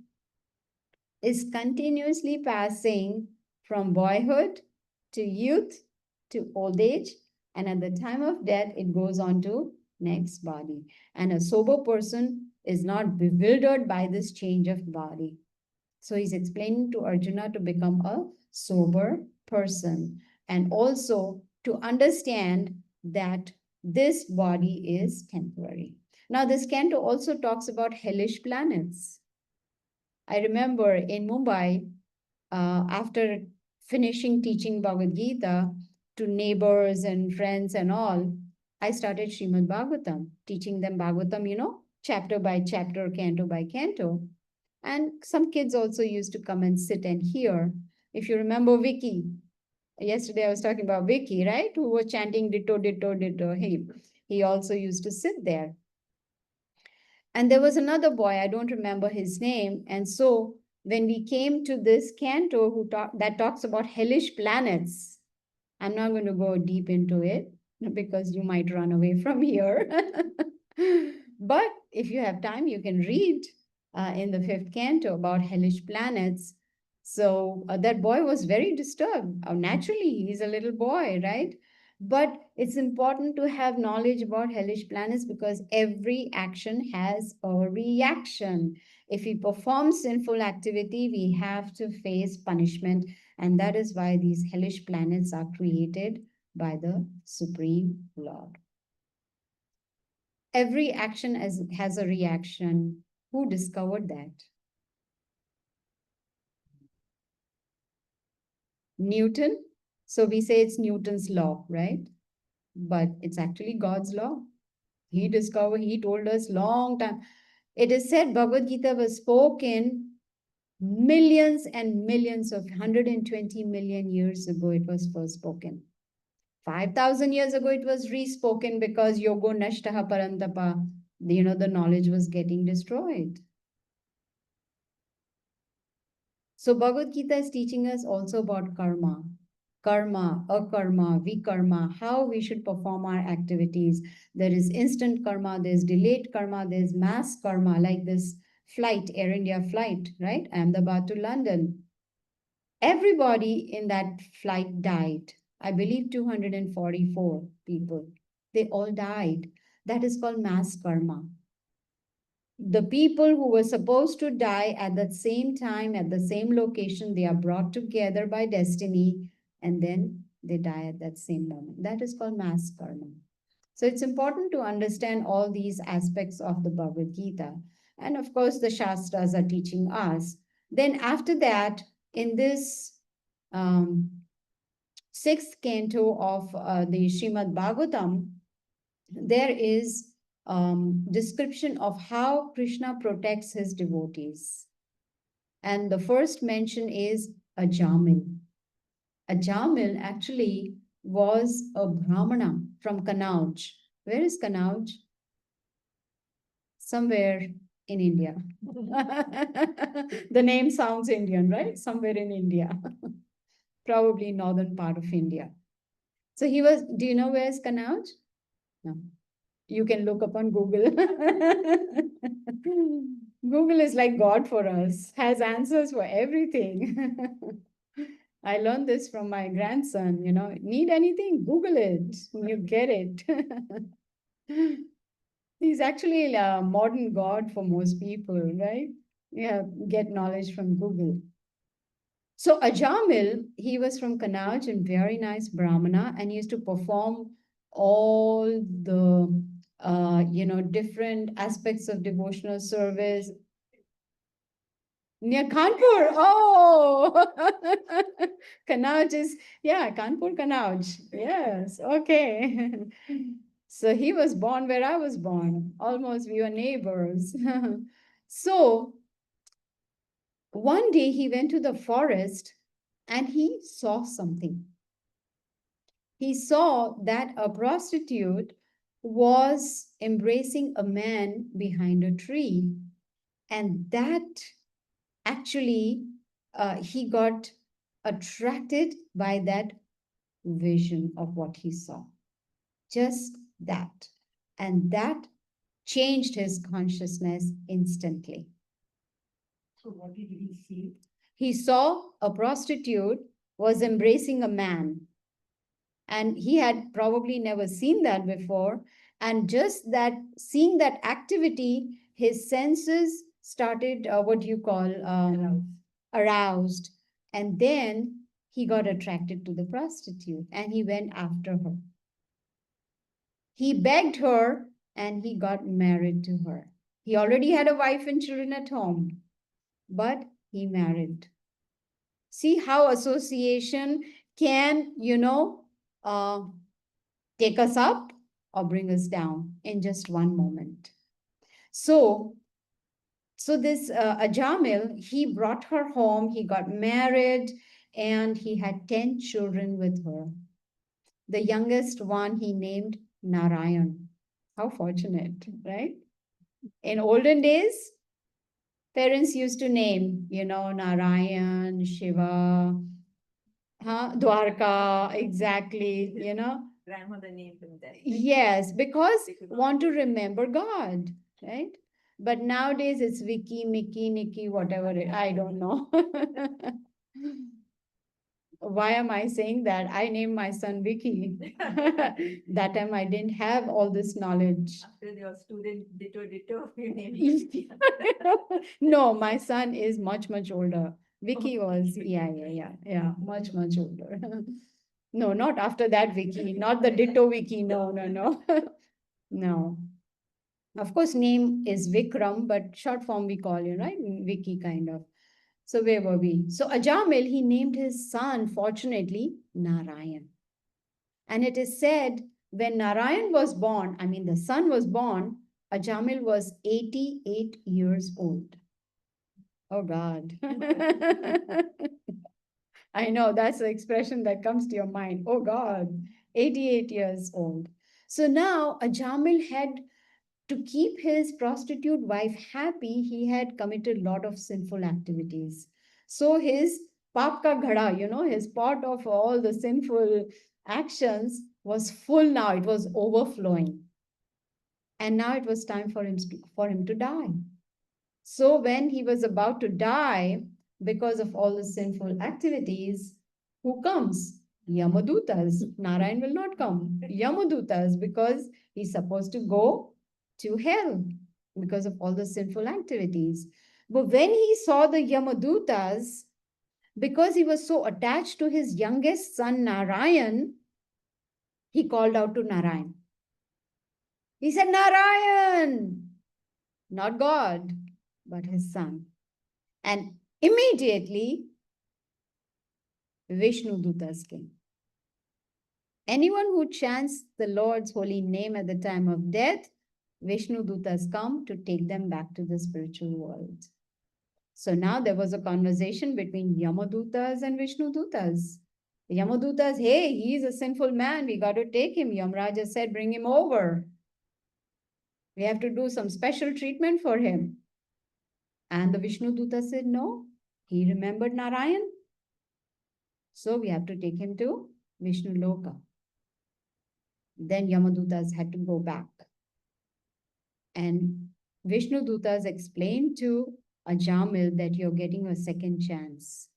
is continuously passing from boyhood to youth to old age, and at the time of death it goes on to next body. And a sober person is not bewildered by this change of body. So he's explaining to Arjuna to become a sober person and also to understand that this body is temporary. Now this canto also talks about hellish planets. I remember in Mumbai, after finishing teaching Bhagavad Gita to neighbors and friends and all, I started Srimad Bhagavatam, teaching them Bhagavatam, chapter by chapter, canto by canto. And some kids also used to come and sit and hear. If you remember Vicky, yesterday I was talking about Vicky, right? Who was chanting ditto, ditto, ditto. He also used to sit there. And there was another boy, I don't remember his name. And so when we came to this canto that talks about hellish planets, I'm not going to go deep into it because you might run away from here. But if you have time, you can read in the fifth canto about hellish planets. So that boy was very disturbed. Naturally, he's a little boy, right? But it's important to have knowledge about hellish planets because every action has a reaction. If we perform sinful activity, we have to face punishment. And that is why these hellish planets are created by the Supreme Lord. Every action has a reaction. Who discovered that? Newton. So we say it's Newton's law, right? But it's actually God's law. He told us long time. It is said Bhagavad Gita was spoken millions and millions of 120 million years ago. It was first spoken. 5,000 years ago, it was re-spoken because yogo nashtaha parantapa, the knowledge was getting destroyed. So Bhagavad Gita is teaching us also about karma, akarma, vikarma, how we should perform our activities. There is instant karma, there's delayed karma, there's mass karma, like this flight, Air India flight, right? Ahmedabad to London. Everybody in that flight died. I believe 244 people. They all died. That is called mass karma. The people who were supposed to die at the same time, at the same location, they are brought together by destiny and then they die at that same moment. That is called mass karma. So it's important to understand all these aspects of the Bhagavad Gita. And of course, the Shastras are teaching us. Then after that, in this sixth canto of the Srimad Bhagavatam, there is description of how Krishna protects his devotees. And the first mention is a Jamil. A Jamil actually was a Brahmana from Kanauj. Where is Kanauj? somewhere in India. The name sounds Indian, right? Somewhere in India, probably northern part of India. So he was, do you know where's Kannauj? No. You can look up on Google. Google is like God for us, has answers for everything. I learned this from my grandson, need anything, Google it, you get it. He's actually a modern God for most people, right? Yeah, get knowledge from Google. So Ajamil, he was from Kannauj and very nice Brahmana, and he used to perform all the different aspects of devotional service near Kanpur. Oh, Kannauj is, yeah, Kanpur, Kannauj. Yes, okay. So he was born where I was born. Almost we were neighbors. So one day he went to the forest and he saw something. He saw that a prostitute was embracing a man behind a tree. And that actually, he got attracted by that vision of what he saw. Just that. And that changed his consciousness instantly. So what did he see? He saw a prostitute was embracing a man. And he had probably never seen that before. And just that, seeing that activity, his senses started, what do you call, aroused. And then he got attracted to the prostitute and he went after her. He begged her and he got married to her. He already had a wife and children at home, but he married. See how association can, take us up or bring us down in just one moment. So this Ajamil, he brought her home, he got married, and he had 10 children with her. The youngest one he named Narayan. How fortunate, right? In olden days, parents used to name, Narayan, Shiva, Dwarka, exactly, Grandmother named him that. Yes, because want to remember God, right? But nowadays it's Vicky, Mickey, Nikki, whatever. I don't know. Why am I saying that? I named my son Vicky. That time I didn't have all this knowledge. After your student ditto, you named him. No, my son is much, much older. Vicky was, yeah, much, much older. No, not after that Vicky, not the ditto Vicky. No. No. Of course, name is Vikram, but short form we call you, right? Vicky kind of. So where were we? So Ajamil, he named his son, fortunately, Narayan. And it is said when Narayan was born, I mean the son was born, Ajamil was 88 years old. Oh God. I know that's the expression that comes to your mind. Oh God, 88 years old. So now Ajamil had to keep his prostitute wife happy, he had committed a lot of sinful activities. So his pap ka ghada, his pot of all the sinful actions was full now. It was overflowing. And now it was time for him to die. So when he was about to die, because of all the sinful activities, who comes? Yamadutas. Narayan will not come. Yamadutas, because he's supposed to go to hell because of all the sinful activities. But when he saw the Yamadutas, because he was so attached to his youngest son, Narayan, he called out to Narayan. He said, Narayan, not God, but his son. And immediately, Vishnu Dutas came. Anyone who chants the Lord's holy name at the time of death, Vishnu Dutas come to take them back to the spiritual world. So now there was a conversation between Yamadutas and Vishnu Dutas. Yamadutas, hey, he's a sinful man. We got to take him. Yamraja said, bring him over. We have to do some special treatment for him. And the Vishnu Duta said, no, he remembered Narayan. So we have to take him to Vishnu Loka. Then Yamadutas had to go back. And Vishnu Dutas explained to Ajamil that you're getting a second chance.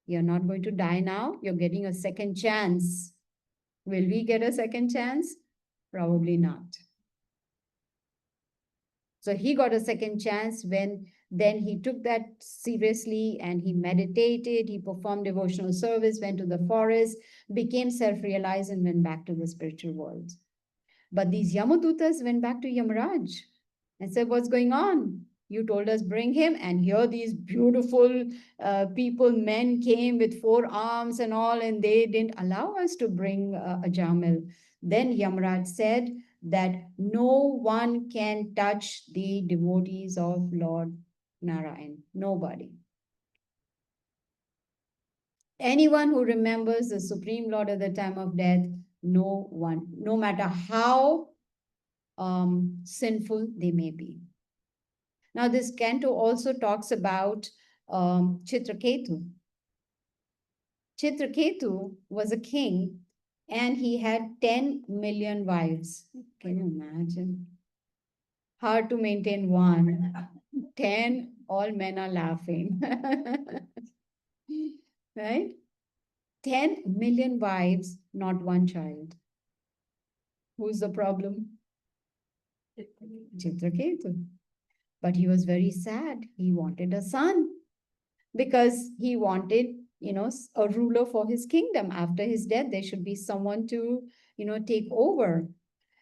You're not going to die now, you're getting a second chance. Will we get a second chance? Probably not. So he got a second chance when then he took that seriously and he meditated, he performed devotional service, went to the forest, became self-realized and went back to the spiritual world. But these Yamadutas went back to Yamaraj and said, what's going on? You told us bring him, and here these beautiful people, men came with 4 arms and all, and they didn't allow us to bring Ajamil. Then Yamaraj said that no one can touch the devotees of Lord Narayan. Nobody. Anyone who remembers the Supreme Lord at the time of death, no one, no matter how sinful they may be. Now, this canto also talks about Chitraketu. Chitraketu was a king and he had 10 million wives. Can you imagine? Hard to maintain one. 10, all men are laughing. Right? 10 million wives, not one child. Who's the problem? Chitraketu. But he was very sad. He wanted a son because he wanted, a ruler for his kingdom. After his death, there should be someone to, take over.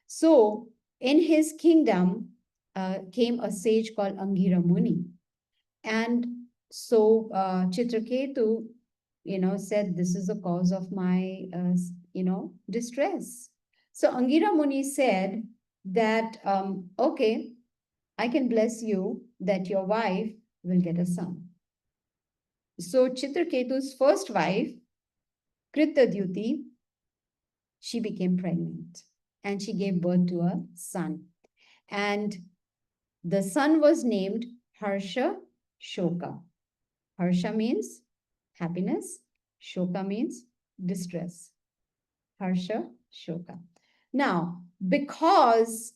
So in his kingdom came a sage called Angira Muni. And so Chitraketu, said, this is the cause of my, distress. So Angira Muni said that, okay, I can bless you that your wife will get a son. So Chitraketu's first wife, Kritadyuti, she became pregnant and she gave birth to a son. And the son was named Harsha Shoka. Harsha means happiness. Shoka means distress. Harsha Shoka. Now, because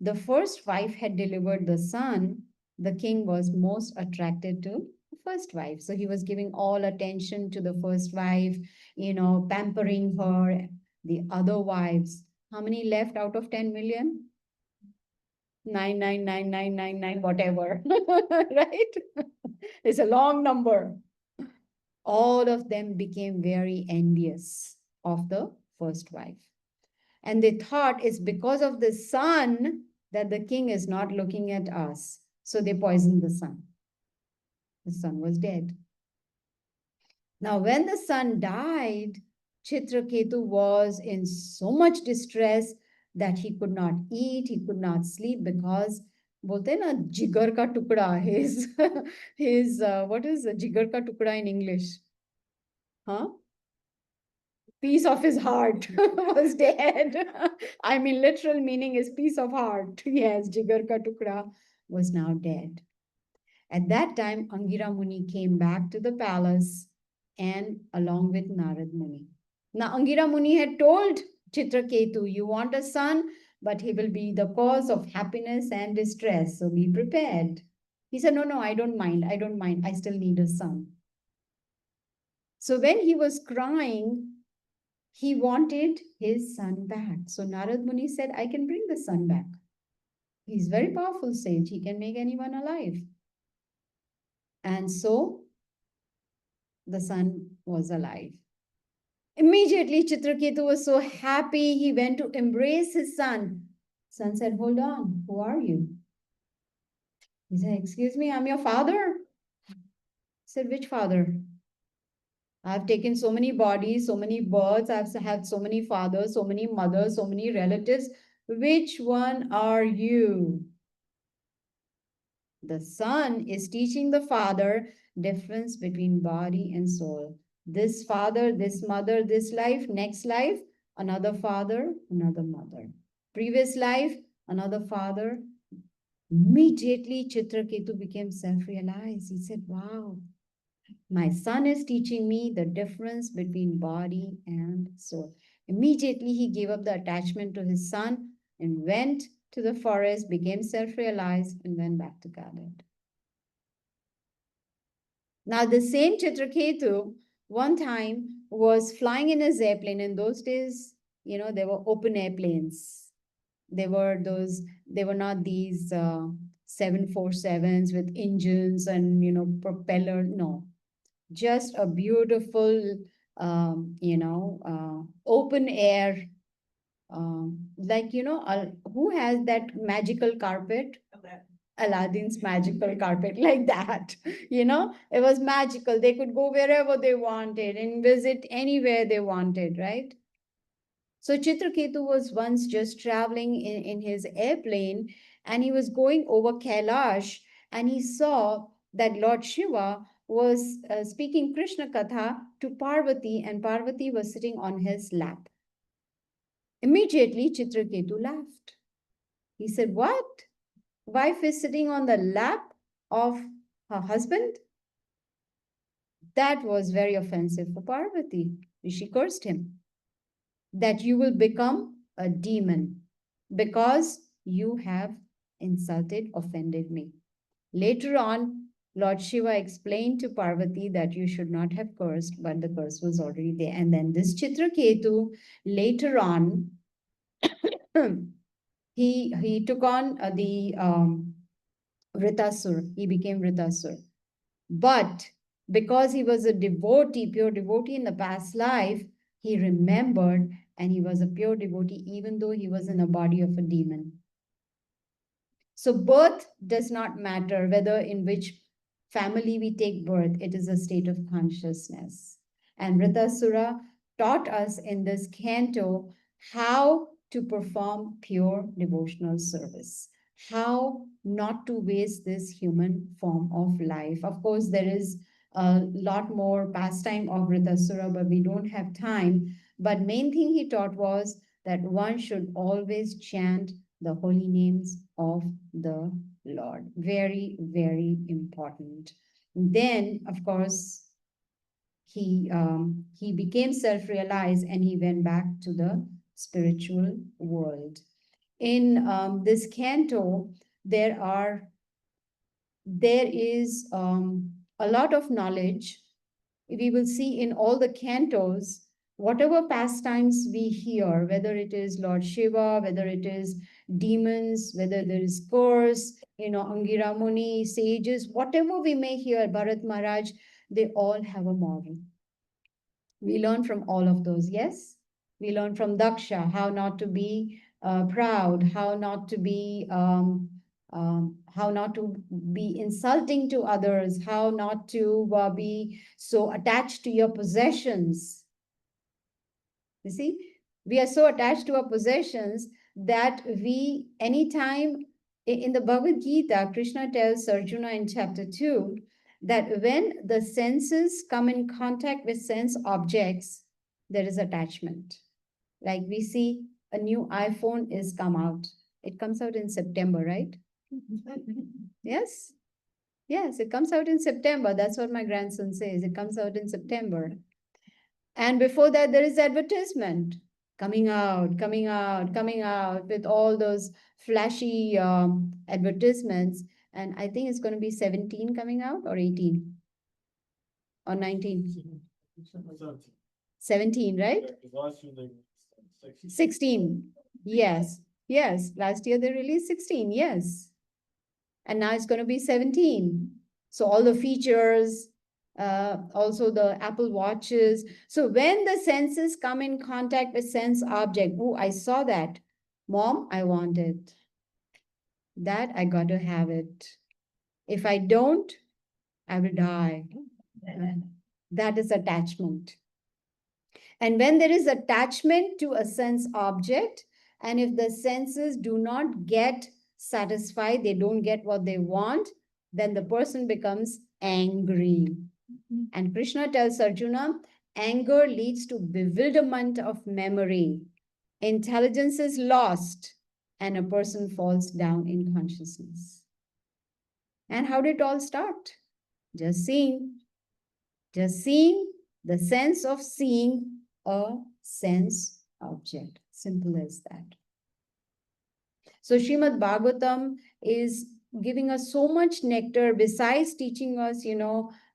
the first wife had delivered the son, the king was most attracted to the first wife. So he was giving all attention to the first wife, pampering her. The other wives, how many left out of 10 million? 9999999, whatever, right? It's a long number. All of them became very envious of the first wife. And they thought it's because of the son that the king is not looking at us. So they poisoned the son. The son was dead. Now, when the son died, Chitraketu was in so much distress that he could not eat, he could not sleep because bolte na jigar ka tukda, his what is jigar ka tukda in English? Huh? Piece of his heart was dead. I mean, literal meaning is piece of heart. Yes, jigar ka tukda was now dead. At that time, Angira Muni came back to the palace and along with Narad Muni. Now, Angira Muni had told Chitraketu, you want a son, but he will be the cause of happiness and distress. So be prepared. He said, no, I don't mind. I don't mind. I still need a son. So when he was crying, he wanted his son back. So Narad Muni said, I can bring the son back. He's very powerful sage. He can make anyone alive. And so the son was alive. Immediately, Chitraketu was so happy. He went to embrace his son. Son said, hold on, who are you? He said, excuse me, I'm your father. He said, which father? I've taken so many bodies, so many births. I've had so many fathers, so many mothers, so many relatives. Which one are you? The son is teaching the father difference between body and soul. This father, this mother, this life, next life, another father, another mother. Previous life, another father, Immediately, Chitraketu became self-realized. He said, wow, my son is teaching me the difference between body and soul. Immediately, he gave up the attachment to his son and went to the forest, became self-realized, and went back to Godhead. Now, the same Chitraketu one time was flying in his airplane. In those days, there were open airplanes. They were not these 747s with engines and, propeller. No, just a beautiful, open air, who has that magical carpet? Aladdin's magical carpet, like that. It was magical. They could go wherever they wanted and visit anywhere they wanted, right? So Chitraketu was once just traveling in his airplane, and he was going over Kailash, and he saw that Lord Shiva was speaking Krishna Katha to Parvati, and Parvati was sitting on his lap. Immediately, Chitraketu laughed. He said, what? Wife is sitting on the lap of her husband? That was very offensive for Parvati. She cursed him that you will become a demon because you have insulted, offended me. Later on, Lord Shiva explained to Parvati that you should not have cursed, but the curse was already there. And then this Chitraketu, later on, he took on the Vritasur. He became Vritasur. But because he was a devotee, pure devotee in the past life, he remembered and he was a pure devotee even though he was in a body of a demon. So birth does not matter whether in which family we take birth, it is a state of consciousness. And Vritasura taught us in this canto how to perform pure devotional service, how not to waste this human form of life. Of course, there is a lot more pastime of Vritasura, but we don't have time. But main thing he taught was that one should always chant the holy names of the Lord. Very, very important. Then, of course, he became self-realized and he went back to the spiritual world. In this canto, there is a lot of knowledge. We will see in all the cantos, whatever pastimes we hear, whether it is Lord Shiva, whether it is demons, whether there is curse, Angira Muni, sages, whatever we may hear, Bharat Maharaj, they all have a moral. We learn from all of those, yes? We learn from Daksha, how not to be proud, how not to be insulting to others, how not to be so attached to your possessions. You see, we are so attached to our possessions that we, anytime in the Bhagavad Gita, Krishna tells Arjuna in chapter 2 that when the senses come in contact with sense objects, there is attachment. Like we see a new iPhone is come out. It comes out in September, right? Yes. Yes, it comes out in September. That's what my grandson says. It comes out in September. And before that, there is advertisement coming out, coming out, coming out with all those flashy advertisements. And I think it's going to be 17 coming out or 18 or 19. 17, right? 16. Yes. Yes. Last year they released 16. Yes. And now it's going to be 17. So all the features, also the Apple Watches. So when the senses come in contact with sense object, oh, I saw that. Mom, I want it. That I got to have it. If I don't, I will die. That is attachment. And when there is attachment to a sense object, and if the senses do not get satisfied, they don't get what they want, then the person becomes angry. And Krishna tells Arjuna, anger leads to bewilderment of memory. Intelligence is lost and a person falls down in consciousness. And how did it all start? Just seeing. Just seeing, the sense of seeing a sense object. Simple as that. So Srimad Bhagavatam is giving us so much nectar, besides teaching us,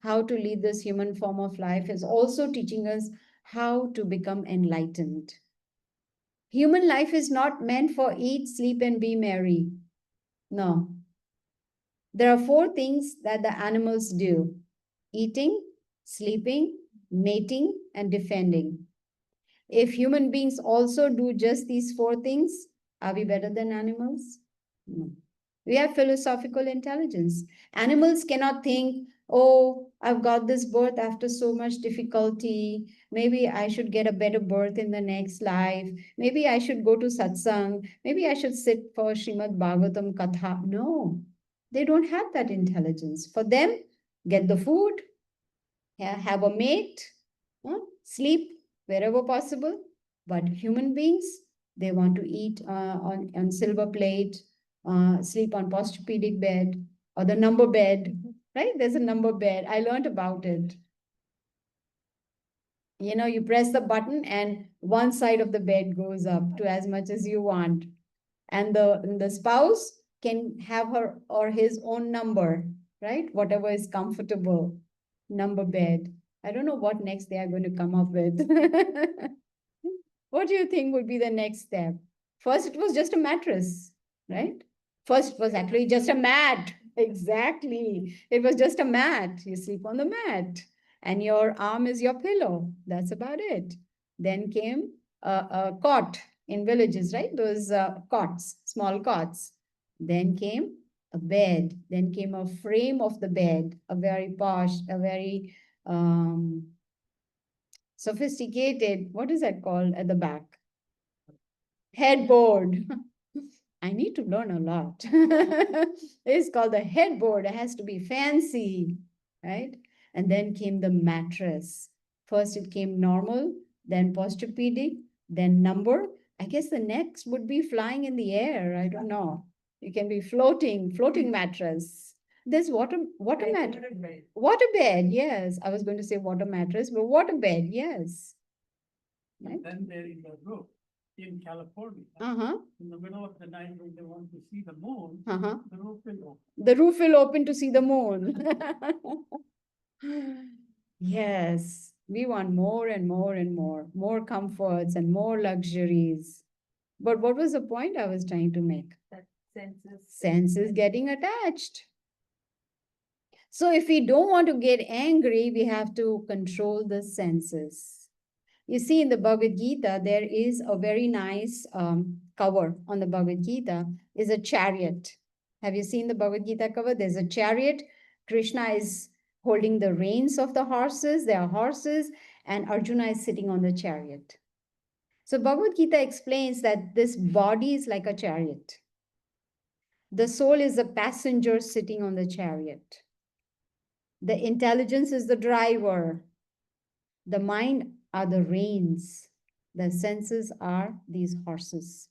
how to lead this human form of life, is also teaching us how to become enlightened. Human life is not meant for eat, sleep, and be merry. No. There are 4 things that the animals do: eating, sleeping, mating, and defending. If human beings also do just these 4 things, are we better than animals? No. We have philosophical intelligence. Animals cannot think, oh, I've got this birth after so much difficulty. Maybe I should get a better birth in the next life. Maybe I should go to satsang. Maybe I should sit for Srimad Bhagavatam Katha. No, they don't have that intelligence. For them, get the food, have a mate, sleep wherever possible. But human beings, they want to eat on silver plate, sleep on posturepedic bed or the number bed, right? There's a number bed. I learned about it. You press the button and one side of the bed goes up to as much as you want. And the spouse can have her or his own number, right? Whatever is comfortable, number bed. I don't know what next they are going to come up with. What do you think would be the next step? First, it was just a mattress, right? First, it was actually just a mat. Exactly. It was just a mat. You sleep on the mat, and your arm is your pillow. That's about it. Then came a cot in villages, right? Those cots, small cots. Then came a bed. Then came a frame of the bed, a very posh, a very sophisticated, what is that called at the back? Headboard. I need to learn a lot. It's called the headboard. It has to be fancy, right? And then came the mattress. First it came normal, then posturepedic, then number. I guess the next would be flying in the air. I don't know. You can be floating mattress. There's water mattress. Water bed, yes. I was going to say water mattress, but water bed, yes. Right? Then there is a roof in California. In the middle of the night when they want to see the moon, the roof will open. The roof will open to see the moon. Yes, we want more and more and more comforts and more luxuries. But what was the point I was trying to make? That senses. Senses getting attached. So if we don't want to get angry, we have to control the senses. You see, in the Bhagavad Gita, there is a very nice cover on the Bhagavad Gita, is a chariot. Have you seen the Bhagavad Gita cover? There's a chariot. Krishna is holding the reins of the horses. There are horses, and Arjuna is sitting on the chariot. So Bhagavad Gita explains that this body is like a chariot. The soul is a passenger sitting on the chariot. The intelligence is the driver. The mind are the reins. The senses are these horses.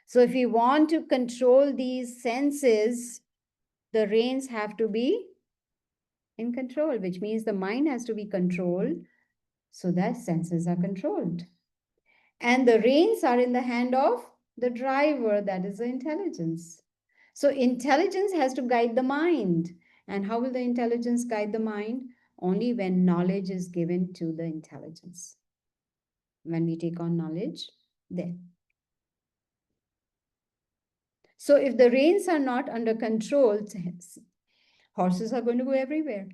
So if we want to control these senses, the reins have to be in control, which means the mind has to be controlled so that senses are controlled. And the reins are in the hand of the driver, that is the intelligence. So intelligence has to guide the mind. And how will the intelligence guide the mind? Only when knowledge is given to the intelligence. When we take on knowledge, then. So if the reins are not under control, horses are going to go everywhere.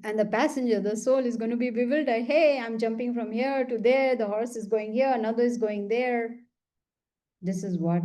And the passenger, the soul, is going to be bewildered. Hey, I'm jumping from here to there. The horse is going here. Another is going there. This is what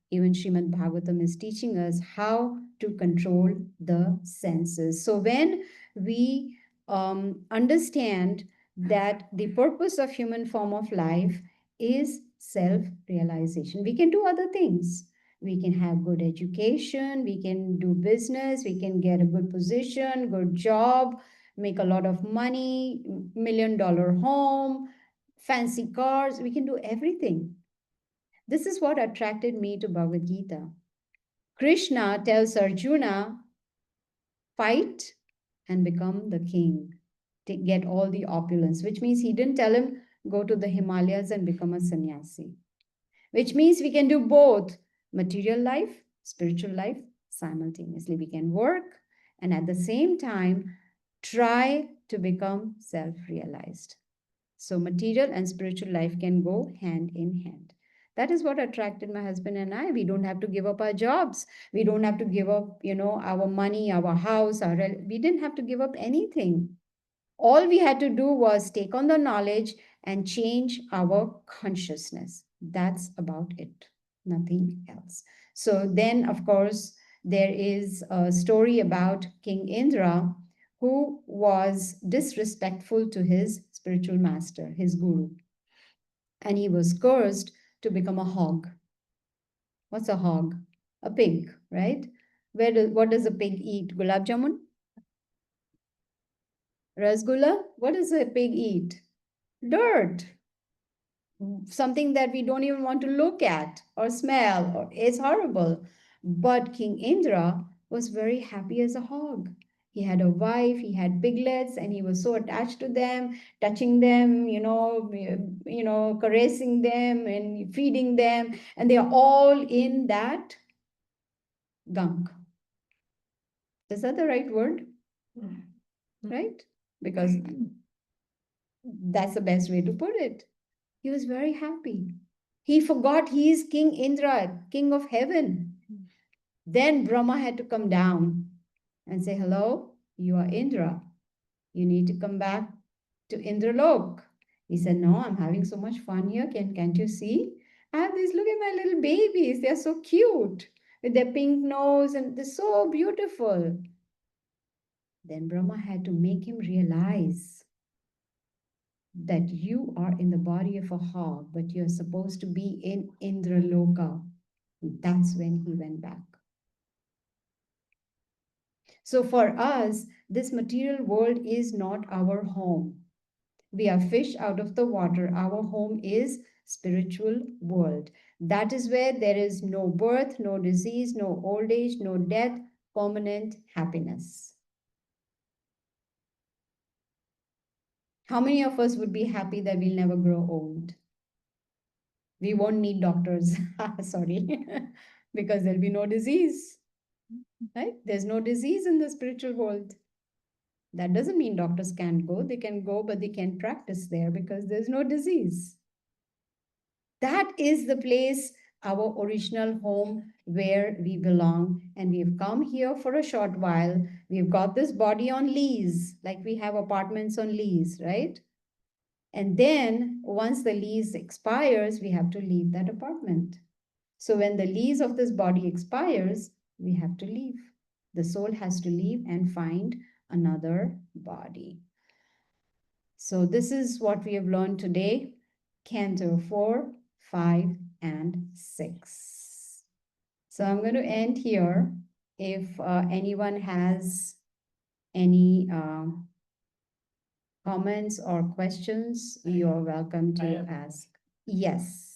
even Srimad Bhagavatam is teaching us, how to control the senses. So when we understand that the purpose of human form of life is self-realization, we can do other things. We can have good education, we can do business, we can get a good position, good job, make a lot of money, $1 million home, fancy cars. We can do everything. This is what attracted me to Bhagavad Gita. Krishna tells Arjuna, fight and become the king, to get all the opulence, which means he didn't tell him, go to the Himalayas and become a sannyasi, which means we can do both material life, spiritual life simultaneously. We can work and at the same time try to become self realized. So, material and spiritual life can go hand in hand. That is what attracted my husband and I. We don't have to give up our jobs. We don't have to give up, our money, our house, we didn't have to give up anything. All we had to do was take on the knowledge and change our consciousness. That's about it, nothing else. So then, of course, there is a story about King Indra who was disrespectful to his spiritual master, his guru, and he was cursed to become a hog. What's a hog? A pig, right? What does a pig eat? Gulab jamun? Rasgulla? What does a pig eat? Dirt. Something that we don't even want to look at or smell, or it's horrible. But King Indra was very happy as a hog. He had a wife, he had piglets, and he was so attached to them, touching them, caressing them and feeding them, and they are all in that gunk. Is that the right word? Right? Because that's the best way to put it. He was very happy. He forgot he is King Indra, king of heaven. Then Brahma had to come down and say, hello, you are Indra. You need to come back to Indralok. He said, no, I'm having so much fun here. Can't you see? I have these, look at my little babies. They're so cute with their pink nose and they're so beautiful. Then Brahma had to make him realize that you are in the body of a hog, but you're supposed to be in Indraloka. That's when he went back. So for us, this material world is not our home. We are fish out of the water. Our home is spiritual world. That is where there is no birth, no disease, no old age, no death, permanent happiness. How many of us would be happy that we'll never grow old? We won't need doctors. Sorry. Because there'll be no disease. Right? There's no disease in the spiritual world. That doesn't mean doctors can't go. They can go, but they can't practice there because there's no disease. That is the place, our original home, where we belong. And we've come here for a short while. We've got this body on lease, like we have apartments on lease, right? And then once the lease expires, we have to leave that apartment. So when the lease of this body expires, we have to leave. The soul has to leave and find another body. So this is what we have learned today, Canto 4, 5, and 6. So I'm going to end here. If anyone has any comments or questions, you're welcome to ask. Yes.